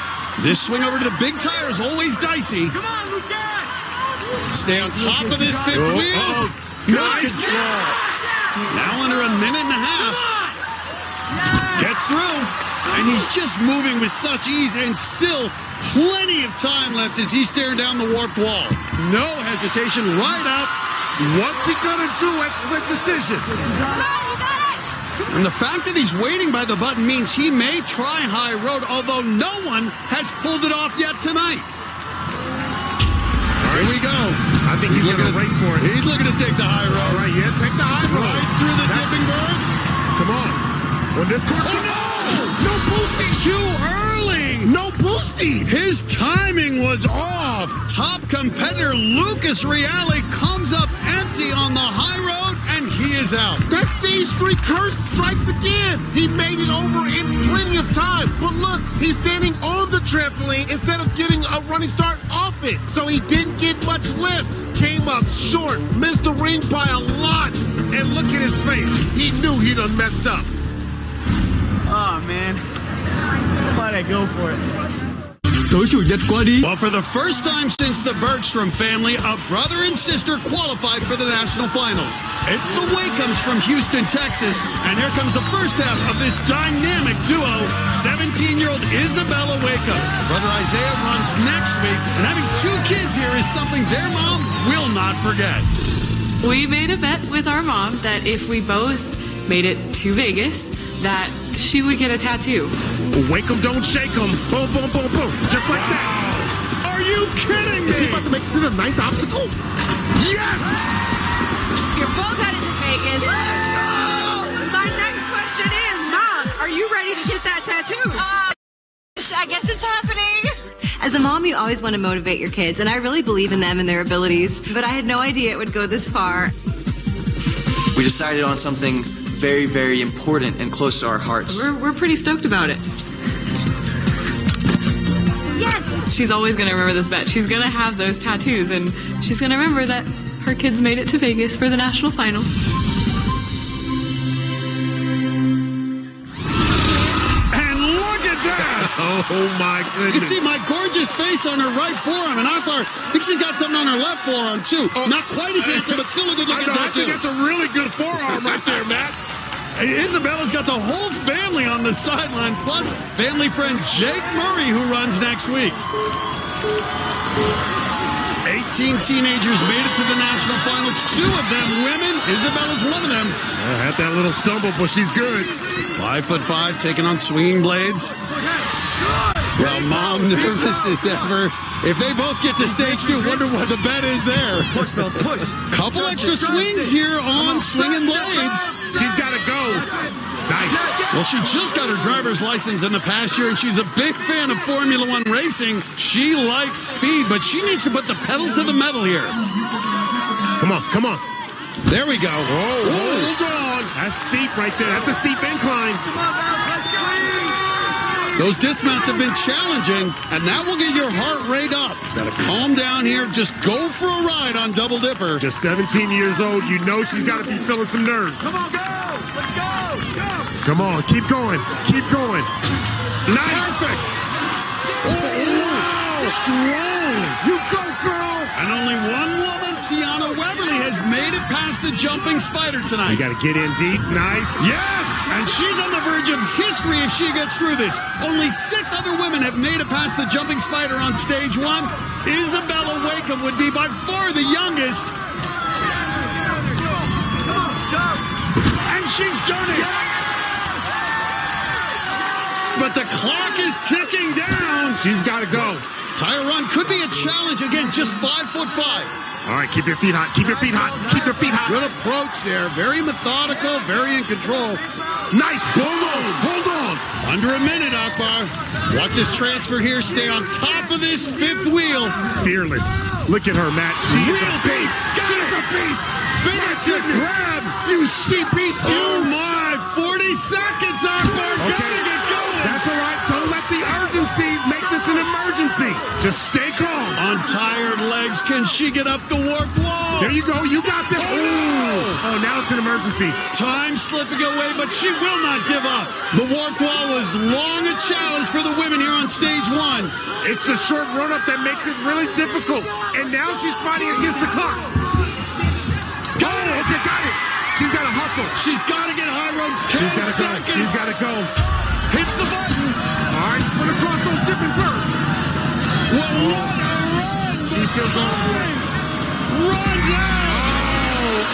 This swing over to the big tire is always dicey. Come on, Lucas. Stay on top of this 5th wheel. Good control. Now under a minute and a half. Gets through. And he's just moving with such ease and still plenty of time left as he's staring down the warped wall. No hesitation, right up. What's he going to do at split decision? And the fact that he's waiting by the button means he may try high road, although no one has pulled it off yet tonight. Here we go. I think he's going to race for it. He's looking to take the high road. All right, yeah, take the high road. Right through the tipping birds. Come on. When this course... Oh, no! No boosties. Too early. No boosties. His timing was off. Top competitor Lucas Reale comes up empty on the high road, and he is out. That stage 3 curse strikes again. He made it over in plenty of time. But look, he's standing on the trampoline instead of getting a running start off it. So he didn't get much lift. Came up short, missed the ring by a lot. And look at his face. He knew he done messed up. Oh, man. Why'd I go for it? Well, for the first time since the Bergstrom family, a brother and sister qualified for the national finals. It's the Wakems from Houston, Texas, and here comes the first half of this dynamic duo, 17-year-old Isabella Wakem. Brother Isaiah runs next week, and having 2 kids here is something their mom will not forget. We made a bet with our mom that if we both made it to Vegas, that she would get a tattoo. Wake 'em, don't shake 'em. Boom, boom, boom, boom. Just like that. Are you kidding me? Is he about to make it to the 9th obstacle? Yes! You're both headed to Vegas. My next question is, Mom, are you ready to get that tattoo? I guess it's happening. As a mom, you always want to motivate your kids, and I really believe in them and their abilities, but I had no idea it would go this far. We decided on something very, very important and close to our hearts. We're pretty stoked about it. Yes! She's always going to remember this bet. She's going to have those tattoos, and she's going to remember that her kids made it to Vegas for the national final. And look at that! Oh, my goodness. You can see my gorgeous face on her right forearm, and Akbar thinks she's got something on her left forearm, too. Not quite as handsome, but still a good-looking tattoo. I think that's a really good forearm right there, Matt. Isabella's got the whole family on the sideline, plus family friend Jake Murray, who runs next week. 18 teenagers made it to the national finals, 2 of them women. Isabella's one of them. Had that little stumble, but she's good. 5'5", taking on swinging blades. Well, Mom nervous as ever. If they both get to stage 2, wonder what the bet is there. Push, Bells, push. Couple extra swings here on swinging blades. She's got to go. Nice. Well, she just got her driver's license in the past year, and she's a big fan of Formula One racing. She likes speed, but she needs to put the pedal to the metal here. Come on, come on. There we go. Oh, hold on. That's steep right there. That's a steep incline. Come on, Bells, let's go. Those dismounts have been challenging, and that will get your heart rate up. Gotta calm down here. Just go for a ride on Double Dipper. Just 17 years old. You know she's got to be feeling some nerves. Come on, go. Let's go. Go. Come on, keep going. Keep going. Nice. Perfect. Oh, strong. You go, girl. And only one woman, Tiana Weberly, has made it past the jumping spider tonight. You got to get in deep. Nice. Yes! And she's on the verge of history if she gets through this. Only 6 other women have made it past the jumping spider on stage 1. Isabella Wakem would be by far the youngest. And she's done it. But the clock is ticking down. She's got to go. Tire run could be a challenge. Again, just 5'5". All right, keep your feet hot. Keep your feet hot. Keep your feet hot. Good approach there. Very methodical, very in control. Nice. Hold on. Hold on. Under a minute, Akbar. Watch this transfer here. Stay on top of this 5th wheel. Fearless. Look at her, Matt. She is a beast. She's a beast. Fingertip grab. You see beast. Oh, my. 40 seconds, Akbar. Okay. Gotta get going. That's all right. Don't let the urgency make this an emergency. Just stay calm. On tired legs, can she get up the warped wall? There you go. You got this. Oh, now it's an emergency. Time slipping away, but she will not give up. The warped wall was long a challenge for the women here on stage 1. It's the short run-up that makes it really difficult. And now she's fighting against the clock. Got it. Okay, got it. She's got to hustle. She's got to get high road. She's got to go. She's got to go. Hits the button. All right, run across those dipping birds. What a run. She's still going for it. Runs out.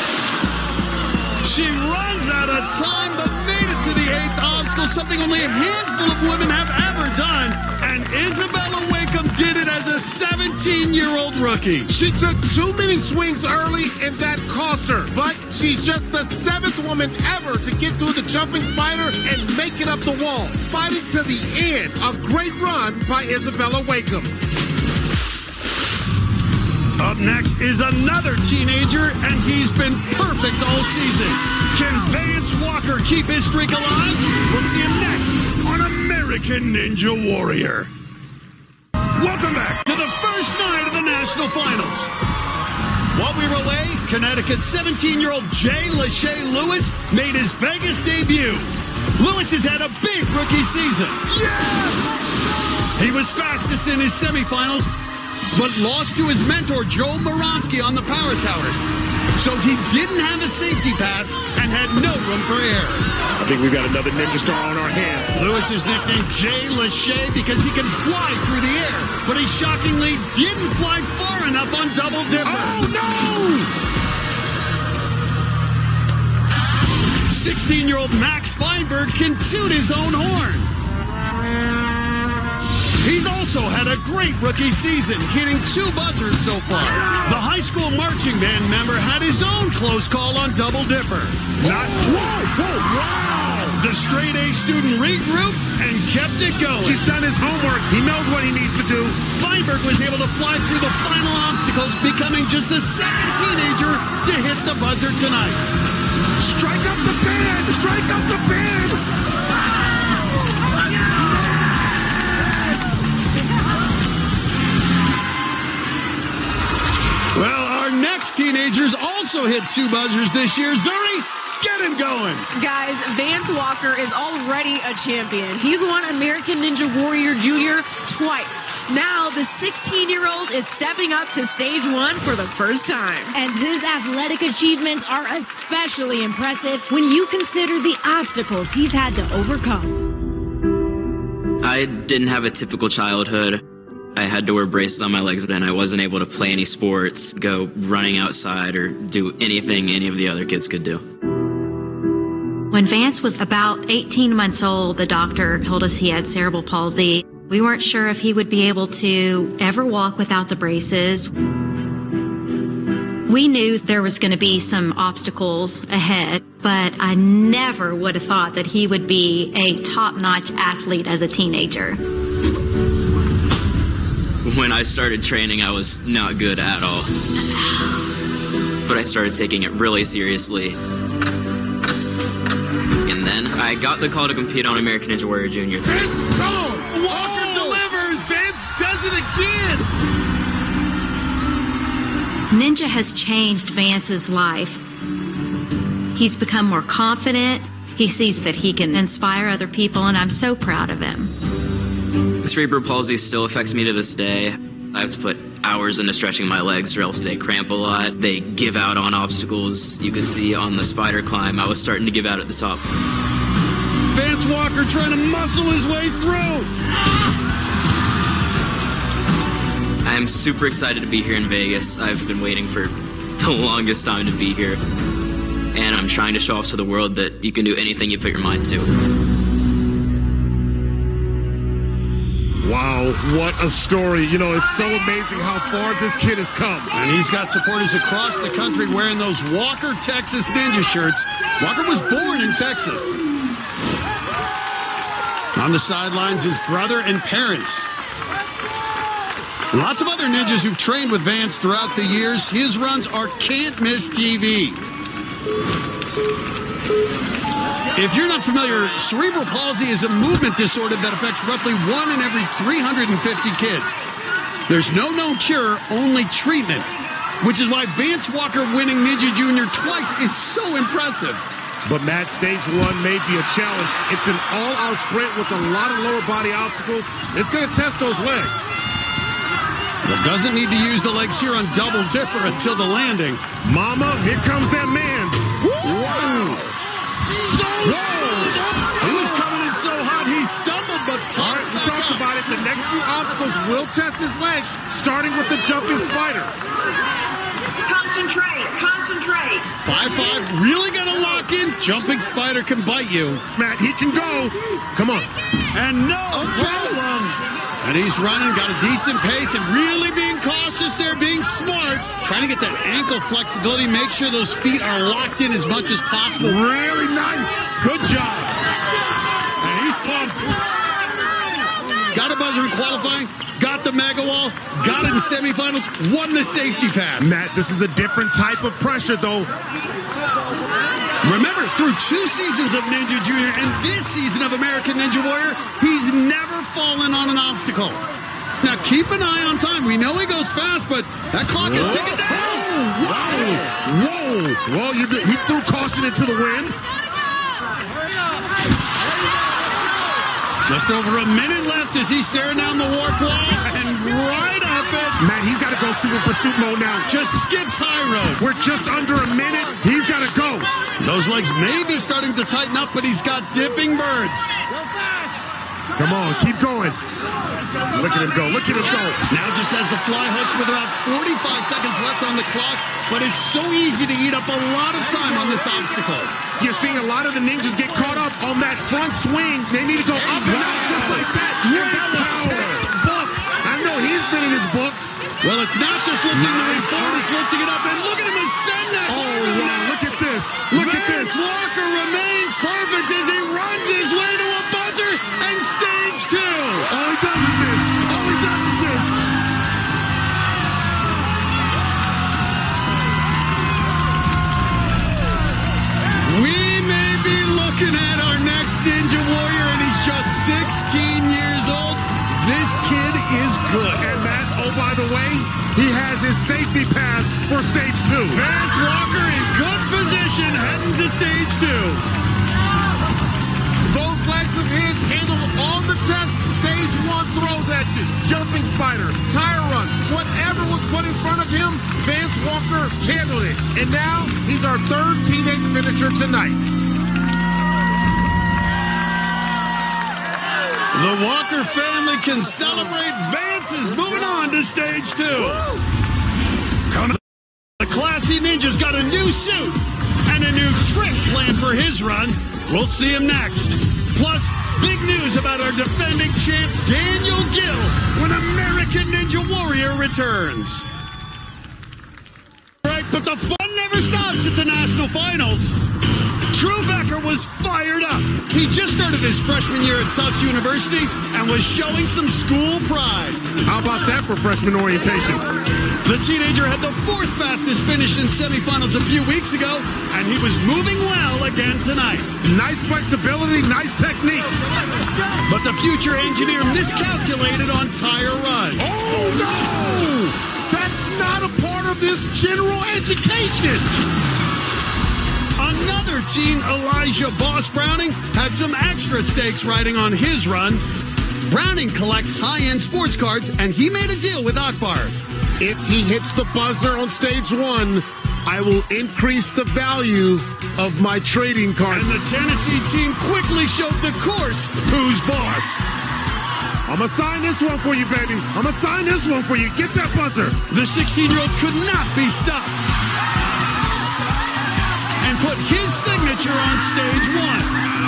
She runs out of time, but made it to the 8th obstacle, something only a handful of women have ever done. And Isabella Wakeham did it as a 17-year-old rookie. She took too many swings early, and that cost her. But she's just the 7th woman ever to get through the jumping spider and make it up the wall, fighting to the end. A great run by Isabella Wakeham. Up next is another teenager, and he's been perfect all season. Can Vance Walker keep his streak alive? We'll see him next on American Ninja Warrior. Welcome back to the first night of the national finals. While we were away, Connecticut's 17-year-old Jay Lachey Lewis made his Vegas debut. Lewis has had a big rookie season. Yes! He was fastest in his semifinals, but lost to his mentor, Joe Moronsky, on the power tower. So he didn't have a safety pass and had no room for error. I think we've got another ninja star on our hands. Lewis is nicknamed Jay Lachey because he can fly through the air, but he shockingly didn't fly far enough on Double Dipper. Oh, no! 16-year-old Max Feinberg can toot his own horn. He's also had a great rookie season, hitting 2 buzzers so far. The high school marching band member had his own close call on Double Dipper. Wow! The straight-A student regrouped and kept it going. He's done his homework. He knows what he needs to do. Feinberg was able to fly through the final obstacles, becoming just the 2nd teenager to hit the buzzer tonight. Strike up the band! Strike up the band! Well, our next teenagers also hit 2 buzzers this year. Zuri, get him going. Guys, Vance Walker is already a champion. He's won American Ninja Warrior Junior twice. Now, the 16-year-old is stepping up to stage 1 for the first time. And his athletic achievements are especially impressive when you consider the obstacles he's had to overcome. I didn't have a typical childhood. I had to wear braces on my legs, and I wasn't able to play any sports, go running outside, or do anything any of the other kids could do. When Vance was about 18 months old, the doctor told us he had cerebral palsy. We weren't sure if he would be able to ever walk without the braces. We knew there was going to be some obstacles ahead, but I never would have thought that he would be a top-notch athlete as a teenager. When I started training, I was not good at all. But I started taking it really seriously. And then I got the call to compete on American Ninja Warrior Junior. Vince is gone! Walker delivers! Vince does it again! Ninja has changed Vance's life. He's become more confident. He sees that he can inspire other people, and I'm so proud of him. Cerebral palsy still affects me to this day. I have to put hours into stretching my legs or else they cramp a lot. They give out on obstacles. You could see on the spider climb, I was starting to give out at the top. Vance Walker trying to muscle his way through. I am super excited to be here in Vegas. I've been waiting for the longest time to be here. And I'm trying to show off to the world that you can do anything you put your mind to. Wow, what a story. You know, it's so amazing how far this kid has come. And he's got supporters across the country wearing those Walker, Texas Ninja shirts. Walker was born in Texas. On the sidelines, his brother and parents. Lots of other ninjas who've trained with Vance throughout the years. His runs are can't-miss TV. If you're not familiar, cerebral palsy is a movement disorder that affects roughly 1 in every 350 kids. There's no known cure, only treatment, which is why Vance Walker winning Ninja Junior twice is so impressive. But Matt, stage 1 may be a challenge. It's an all-out sprint with a lot of lower body obstacles. It's going to test those legs. But doesn't need to use the legs here on Double Dipper until the landing. Mama, here comes that man. Whoa! So smooth! He was coming in so hot, he stumbled, but all right, we talked about it. The next few obstacles will test his legs, starting with the jumping spider. Concentrate, concentrate. 5'5", really gonna lock in. Jumping spider can bite you. Matt, he can go. Come on. And no problem. And he's running, got a decent pace, and really being cautious there, being smart. Trying to get that ankle flexibility, make sure those feet are locked in as much as possible. Really nice. Good job. And he's pumped. Got a buzzer in qualifying, got the mega wall, got it in semifinals, won the safety pass. Matt, this is a different type of pressure, though. Remember, through 2 seasons of Ninja Junior and this season of American Ninja Warrior, he's never fallen on an obstacle. Now, keep an eye on time. We know he goes fast, but that clock is ticking down. Whoa. Well, he threw caution into the wind. Just over a minute left as he's staring down the warp wall and right up it. Man, he's got to go super pursuit mode now. Just skips high road. We're just under a minute. He's got to go. Those legs may be starting to tighten up, but he's got dipping birds. Come on, keep going. Look at him go. Look at him go. Now just has the fly hooks with about 45 seconds left on the clock, but it's so easy to eat up a lot of time on this obstacle. You're seeing a lot of the ninjas get caught up on that front swing. They need to go up and out just like that. That was textbook. I know he's been in his books. Well, it's not just lifting the way forward, it's lifting it up, and look at him ascend that. Oh, wow, look at this. Look at this. Walker remains perfect as he runs his way to a buzzer and stage 2. All he does is this. All he does is this. We may be looking at our next Ninja Warrior, and he's just 16 years old. This kid is good. And Matt, oh, by the way, he has his safety pass for stage 2. Vance Walker in good position heading to stage 2. Those legs of his handled all the tests stage 1 throws at you. Jumping spider, tire run, whatever was put in front of him, Vance Walker handled it. And now he's our 3rd teammate finisher tonight. The Walker family can celebrate. Vance is moving on to stage 2. The Classy Ninja's got a new suit and a new trick planned for his run. We'll see him next. Plus, big news about our defending champ Daniel Gill when American Ninja Warrior returns. Right, but the fun never stops at the national finals. Drew Becker was fired up. He just started his freshman year at Tufts University and was showing some school pride. How about that for freshman orientation? The teenager had the 4th fastest finish in semifinals a few weeks ago, and he was moving well again tonight. Nice flexibility, nice technique. But the future engineer miscalculated on tire run. Oh, no! That's not a part of this general education. Another teen, Elijah Boss Browning, had some extra stakes riding on his run. Browning collects high-end sports cards, and he made a deal with Akbar. If he hits the buzzer on stage 1, I will increase the value of my trading card. And the Tennessee team quickly showed the course who's boss. I'm going to sign this one for you, baby. I'm going to sign this one for you. Get that buzzer. The 16-year-old could not be stopped and put his signature on stage 1.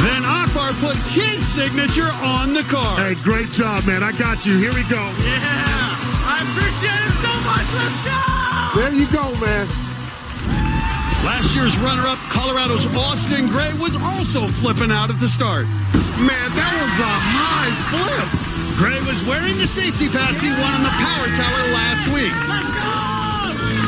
Then Akbar put his signature on the card. Hey, great job, man. I got you. Here we go. Yeah, I appreciate it so much. Let's go! There you go, man. Last year's runner-up, Colorado's Austin Gray, was also flipping out at the start. Man, that was a high flip. Gray was wearing the safety pass he won on the power tower last week.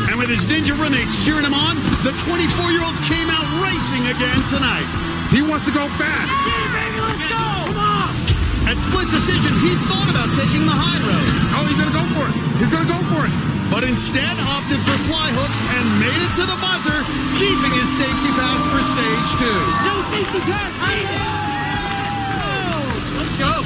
And with his ninja roommates cheering him on, the 24-year-old came out racing again tonight. He wants to go fast. Baby, let's go! Come on! At split decision, he thought about taking the high road. Oh, he's going to go for it. He's going to go for it. But instead opted for fly hooks and made it to the buzzer, keeping his safety pass for stage 2. No safety pass! Let's go!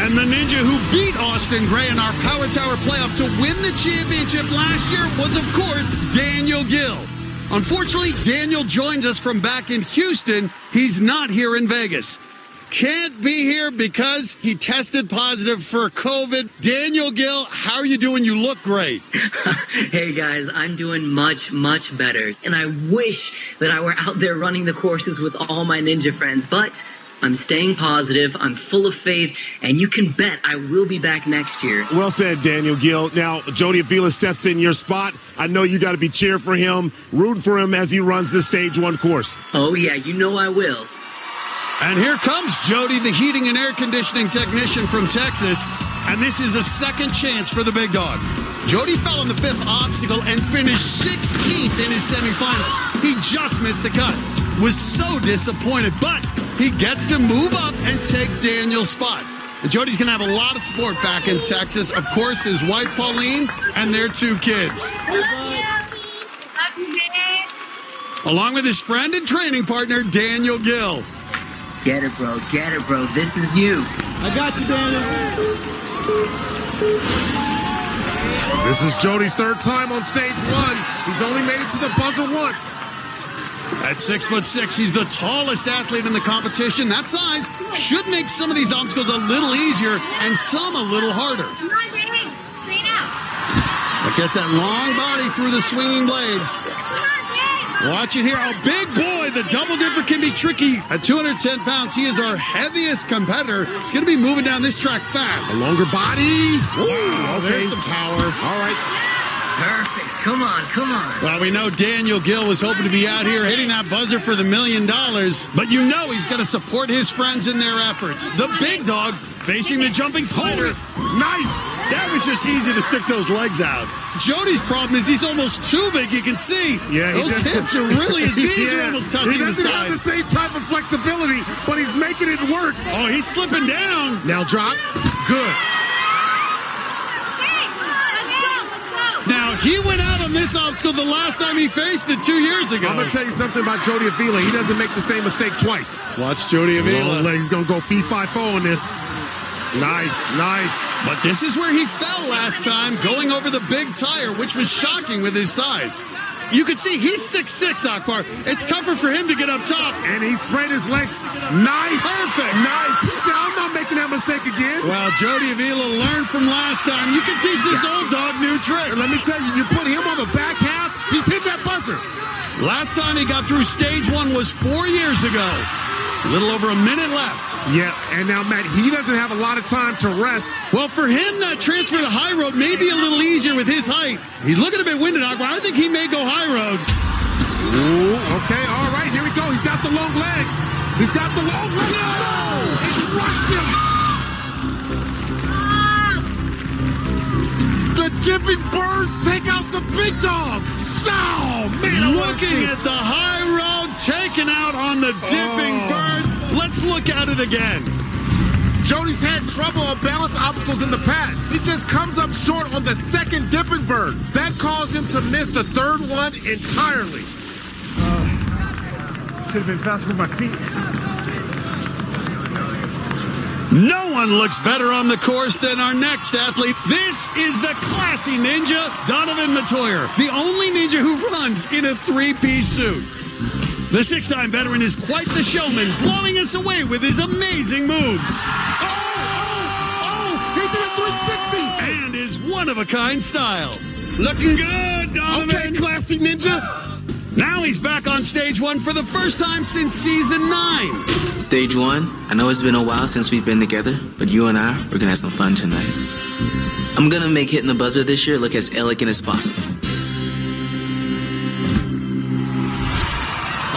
And the ninja who beat Austin Gray in our Power Tower playoff to win the championship last year was, of course, Daniel Gill. Unfortunately, Daniel joins us from back in Houston. He's not here in Vegas. can't be here because he tested positive for COVID. Daniel Gill, how are you doing? You look great. Hey guys, I'm doing much, much better. And I wish that I were out there running the courses with all my ninja friends, but I'm staying positive, I'm full of faith, and you can bet I will be back next year. Well said, Daniel Gill. Now, Jody Avila steps in your spot. I know you got to be cheering for him, rooting for him as he runs this Stage 1 course. Oh yeah, you know I will. And here comes Jody, the heating and air conditioning technician from Texas. And this is a second chance for the big dog. Jody fell on the 5th obstacle and finished 16th in his semifinals. He just missed the cut. Was so disappointed, but he gets to move up and take Daniel's spot. And Jody's going to have a lot of support back in Texas. Of course, his wife, Pauline, and their 2 kids. Along with his friend and training partner, Daniel Gill. Get it, bro. Get it, bro. This is you. I got you, Daniel. This is Jody's 3rd time on Stage 1. He's only made it to the buzzer once. At 6'6", he's the tallest athlete in the competition. That size should make some of these obstacles a little easier and some a little harder. But gets that long body through the swinging blades. Watch it here. A big boy. The double dipper can be tricky. At 210 pounds, he is our heaviest competitor. He's going to be moving down this track fast. A longer body. Wow, okay. There's some power. All right. Perfect. Come on, come on. Well, we know Daniel Gill was hoping to be out here hitting that buzzer for the $1 million, but you know he's going to support his friends in their efforts. The big dog facing the jumping spider. Nice. That was just easy to stick those legs out. Jody's problem is he's almost too big, you can see. Yeah, those hips are really, his knees are almost touching the sides. He doesn't have the same type of flexibility, but he's making it work. Oh, he's slipping down. Now drop. Good. Now, he went out on this obstacle the last time he faced it 2 years ago. I'm going to tell you something about Jody Avila. He doesn't make the same mistake twice. Watch Jody Avila. He's going to go fee-fi-fo on this. Nice, nice. But this is where he fell last time, going over the big tire, which was shocking with his size. You can see he's 6'6", Akbar. It's tougher for him to get up top. And he spread his legs. Nice. Perfect. Nice. He said, I'm not making that mistake again. Well, Jody Avila learned from last time. You can teach this old dog new tricks. And let me tell you, you put him on the back half, he's hitting that buzzer. Last time he got through Stage 1 was 4 years ago. A little over a minute left. Yeah, and now, Matt, he doesn't have a lot of time to rest. Well, for him, that transfer to high road may be a little easier with his height. He's looking a bit winded, Akbar. I think he may go high road. Ooh, okay, all right, here we go. He's got the long legs. He's got the long legs. No! It rushed him. The dipping birds take out the big dog. So, man, looking at the high road, taken out on the dipping birds. Let's look at it again. Jody's had trouble on balance obstacles in the past. He just comes up short on the second dipping bird. That caused him to miss the 3rd one entirely. Should have been faster with my feet. No one looks better on the course than our next athlete. This is the classy ninja, Donovan Matoyer, the only ninja who runs in a 3-piece suit. The 6-time veteran is quite the showman, blowing us away with his amazing moves. He did a 360! And his one-of-a-kind style. Looking good, Donovan. Okay, classy ninja. Now he's back on Stage 1 for the first time since Season 9. Stage 1, I know it's been a while since we've been together, but you and I, we're gonna have some fun tonight. I'm gonna make hitting the buzzer this year look as elegant as possible.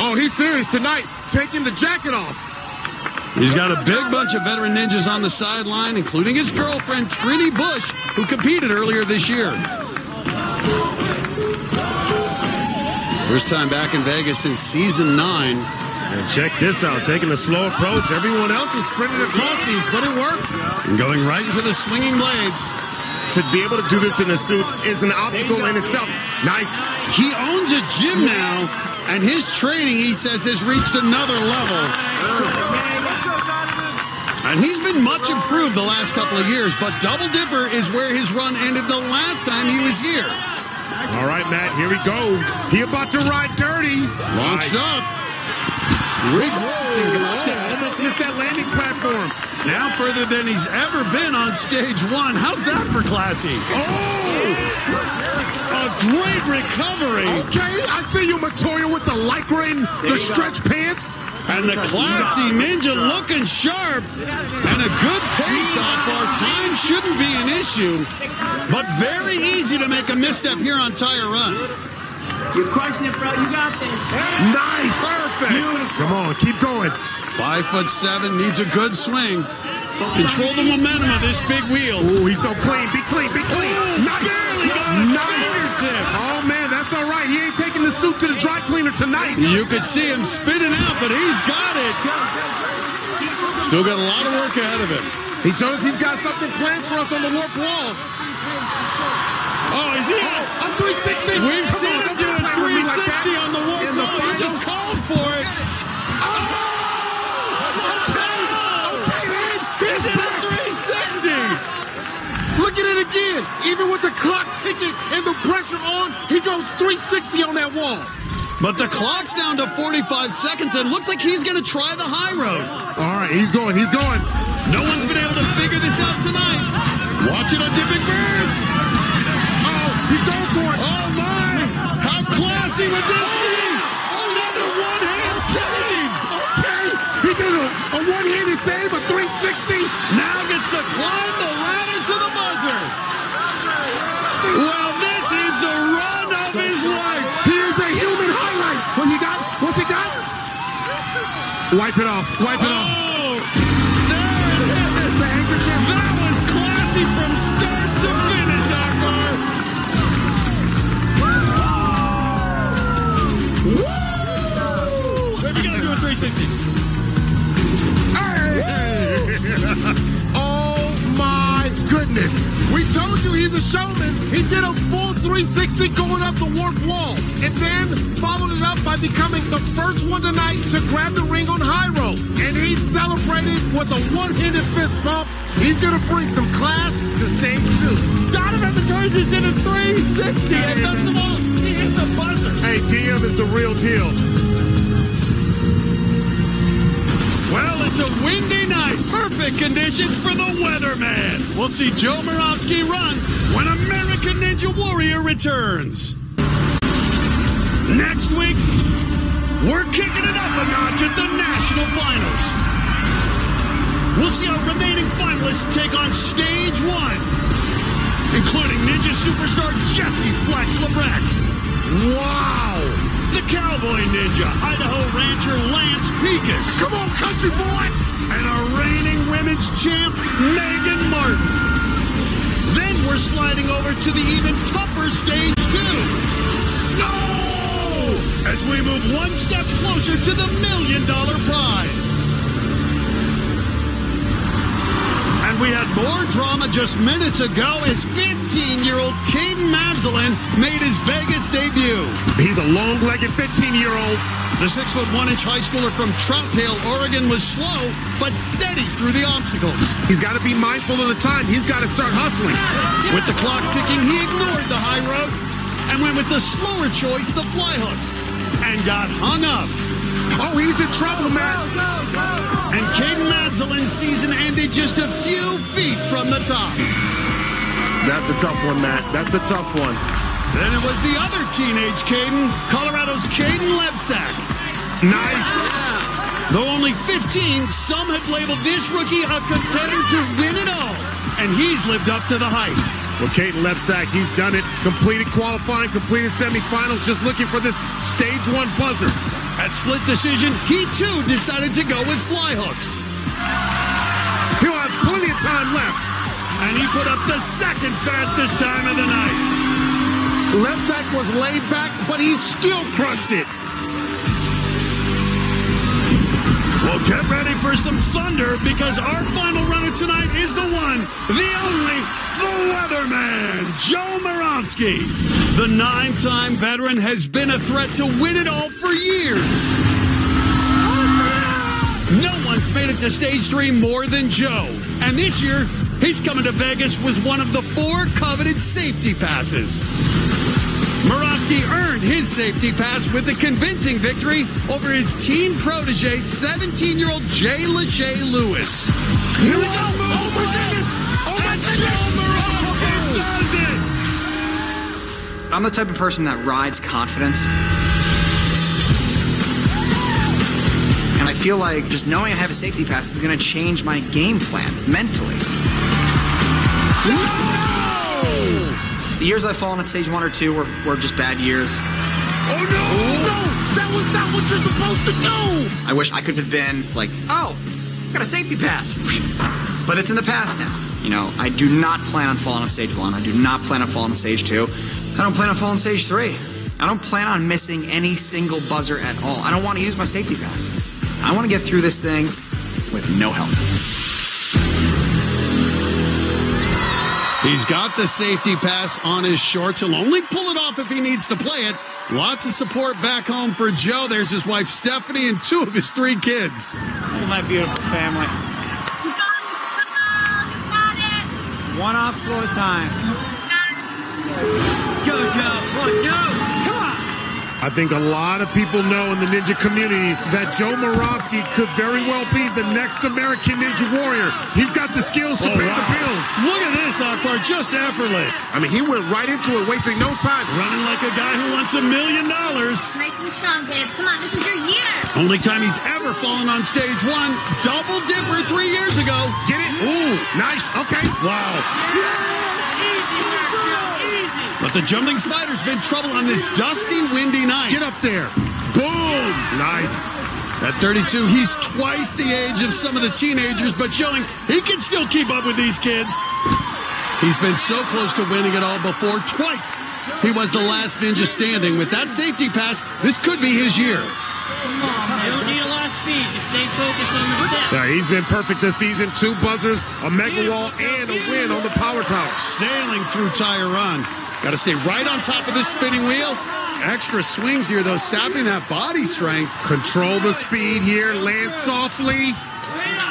Oh, he's serious tonight, taking the jacket off. He's got a big bunch of veteran ninjas on the sideline, including his girlfriend, Trini Bush, who competed earlier this year. First time back in Vegas since Season 9. And check this out, taking a slow approach. Everyone else is sprinting across these, but it works. And going right into the swinging blades. To be able to do this in a suit is an obstacle in itself. Nice. He owns a gym now, and his training, he says, has reached another level. And he's been much improved the last couple of years, but Double Dipper is where his run ended the last time he was here. All right, Matt, here we go. He about to ride dirty. Launched up. Almost miss that landing platform. Now further than he's ever been on stage 1. How's that for classy? Oh! A great recovery. Okay, I see you, Matoya, with the lycra and the stretch pants. And the classy ninja looking sharp. And a good pace off bar. Time shouldn't be an issue. But very easy to make a misstep here on Tire Run. You're crushing it, bro. You got this. Nice. Perfect. Beautiful. Come on, keep going. 5'7", needs a good swing. Control the momentum of this big wheel. Ooh, he's so clean. Be clean, be clean. Ooh, nice. Fingertip. Oh, man, that's all right. He ain't taking the suit to the dry cleaner tonight. You could see him spinning out, but he's got it. Still got a lot of work ahead of him. He told us he's got something planned for us on the warp wall. Oh, is he? A 360. We've seen him do a 360 on the warp wall. He just called for it. Look at it again. Even with the clock ticking and the pressure on, he goes 360 on that wall. But the clock's down to 45 seconds, and looks like he's going to try the high road. All right, he's going. No one's been able to figure this out tonight. Watch it on Dipping Birds. Oh, he's going for it. Oh, my. How classy would this be? Another one-hand save. Okay. He did a one-handed save, a 360. Now gets to climb the ladder to the buzzer. Well, this is the run of his life. He is a human highlight. What's he got? Wipe it off. Wipe it off. There it is. The handkerchief. That was classy from start to finish, Akbar. Woo! You gotta do a 360. Oh my goodness. We told you he's a showman. He did a full 360 going up the warp wall and then followed it up by becoming the first one tonight to grab the ring on high road. And he celebrated with a one-handed fist bump. He's going to bring some class to stage 2. Donovan Matoya just did a 360. And best of all, he hit the buzzer. Hey, DM is the real deal. Well, it's a windy night. Perfect conditions for the weatherman. We'll see Joe Moravsky run when American Ninja Warrior returns. Next week, we're kicking it up a notch at the National Finals. We'll see our remaining finalists take on Stage 1, including Ninja Superstar Jesse Flex Lebrecht. Wow! The Cowboy Ninja, Idaho Rancher Lance Pekas. Come on, country boy! And our reigning women's champ, Megan Martin. Then we're sliding over to the even tougher Stage 2. No! As we move one step closer to the $1 million prize. And we had more drama just minutes ago as 15-year-old Caden Magdalene made his Vegas debut. He's a long-legged 15-year-old. The 6'1" high schooler from Troutdale, Oregon was slow, but steady through the obstacles. He's got to be mindful of the time. He's got to start hustling. With the clock ticking, he ignored the high road and went with the slower choice, the fly hooks, and got hung up. Oh, he's in trouble, man. And Caden Magdalen's season ended just a few feet from the top. That's a tough one, Matt. That's a tough one. Then it was the other teenage Caden, Colorado's Caden Lebsack. Nice. Though only 15, some have labeled this rookie a contender to win it all. And he's lived up to the hype. Well, Caden Lebsack, he's done it. Completed qualifying, completed semifinals, just looking for this Stage 1 buzzer. At split decision, he too decided to go with fly hooks. He'll have plenty of time left. And he put up the second fastest time of the night. Lebsack was laid back, but he still crushed it. Well, get ready for some thunder because our final runner tonight is the one, the only, the weatherman, Joe Moravsky. The 9-time veteran has been a threat to win it all for years. No one's made it to Stage 3 more than Joe. And this year, he's coming to Vegas with one of the 4 coveted safety passes. Murawski earned his safety pass with a convincing victory over his team protege, 17-year-old Jay Lachey Lewis. Here we go! Oh my goodness! Oh my goodness! Murawski does it! I'm the type of person that rides confidence. And I feel like just knowing I have a safety pass is going to change my game plan mentally. No! The years I've fallen at stage 1 or 2 were just bad years. Oh no! No! That was not what you're supposed to do! I wish I could have been like, oh, got a safety pass. But it's in the past now. You know, I do not plan on falling on stage 1. I do not plan on falling on stage 2. I don't plan on falling on stage 3. I don't plan on missing any single buzzer at all. I don't want to use my safety pass. I want to get through this thing with no help. He's got the safety pass on his shorts. He'll only pull it off if he needs to play it. Lots of support back home for Joe. There's his wife, Stephanie, and 2 of his 3 kids. Oh, my beautiful family. You got it. One obstacle at a time. Let's go, Joe. Come on, Joe. Come on. I think a lot of people know in the ninja community that Joe Murawski could very well be the next American Ninja Warrior. He's got the skills to pay the bills. Look at this, Akbar, just effortless. I mean, he went right into it, wasting no time. Running like a guy who wants $1 million. Nice and strong, babe. Come on, this is your year. Only time he's ever fallen on stage 1. Double dipper 3 years ago. Get it? Ooh, nice. Okay. Wow. But the jumping spider's been trouble on this dusty, windy night. Get up there. Boom. Nice. At 32, he's twice the age of some of the teenagers, but showing he can still keep up with these kids. He's been so close to winning it all before. Twice he was the last ninja standing. With that safety pass, this could be his year. Come on, man. You don't need a lot of speed. Just stay focused on the step. Yeah, he's been perfect this season. 2 buzzers, a mega wall, and a win on the power tower. Sailing through Tire Run. Got to stay right on top of this spinning wheel. Extra swings here, though, sapping that body strength. Control the speed here. Land softly.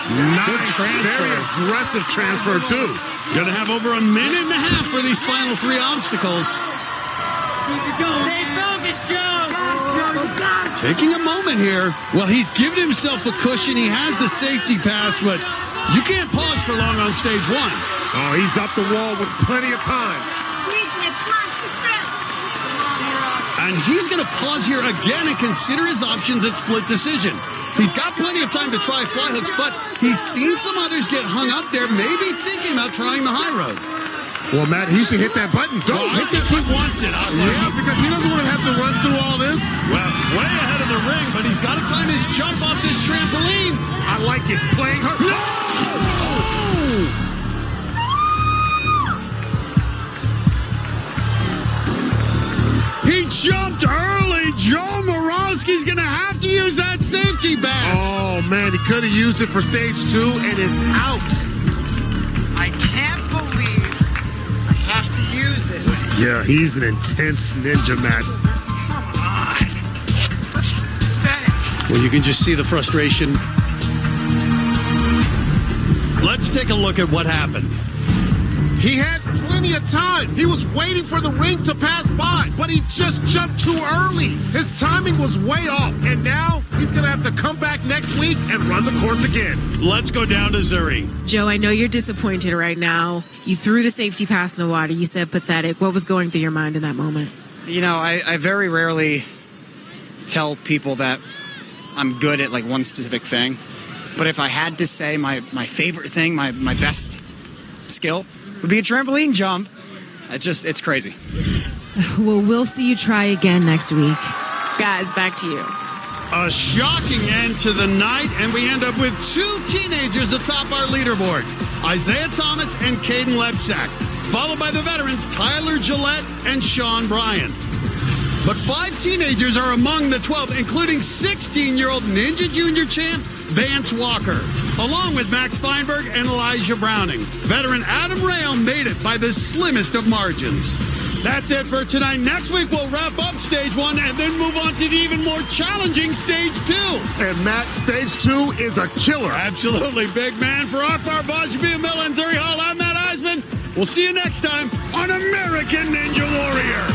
Nice. Good transfer. Very aggressive transfer, too. Gonna have over 1.5 minutes for these final 3 obstacles. Stay focused, Joe. Taking a moment here. Well, he's given himself a cushion. He has the safety pass, but you can't pause for long on stage 1. Oh, he's up the wall with plenty of time. And he's going to pause here again and consider his options at split decision. He's got plenty of time to try fly hooks, but he's seen some others get hung up there, maybe thinking about trying the high road. Well, Matt, he should hit that button. Go. I think he wants it. Yeah, because he doesn't want to have to run through all this. Well, way ahead of the ring, but he's got to time his jump off this trampoline. I like it. Playing her. No! He jumped early. Joe Murawski's going to have to use that safety pass. Oh, man, he could have used it for stage 2, and it's out. I can't believe I have to use this. Yeah, he's an intense ninja, Matt. Well, you can just see the frustration. Let's take a look at what happened. He had plenty of time. He was waiting for the ring to pass by, but he just jumped too early. His timing was way off, and now he's going to have to come back next week and run the course again. Let's go down to Zuri. Joe, I know you're disappointed right now. You threw the safety pass in the water. You said pathetic. What was going through your mind in that moment? You know, I very rarely tell people that I'm good at like one specific thing. But if I had to say my favorite thing, my best skill would be a trampoline jump. It's crazy. Well, we'll see you try again next week. Guys, back to you. A shocking end to the night, and we end up with 2 teenagers atop our leaderboard. Isaiah Thomas and Caden Lebsack, followed by the veterans Tyler Gillette and Sean Bryan. But 5 teenagers are among the 12, including 16-year-old Ninja Junior champ Vance Walker, along with Max Feinberg and Elijah Browning. Veteran Adam Rail made it by the slimmest of margins. That's it for tonight. Next week, we'll wrap up stage 1 and then move on to the even more challenging stage 2. And Matt, stage 2 is a killer. Absolutely, big man. For Akbar Vajpayee Mill and Zuri Hall, I'm Matt Eisman. We'll see you next time on American Ninja Warrior.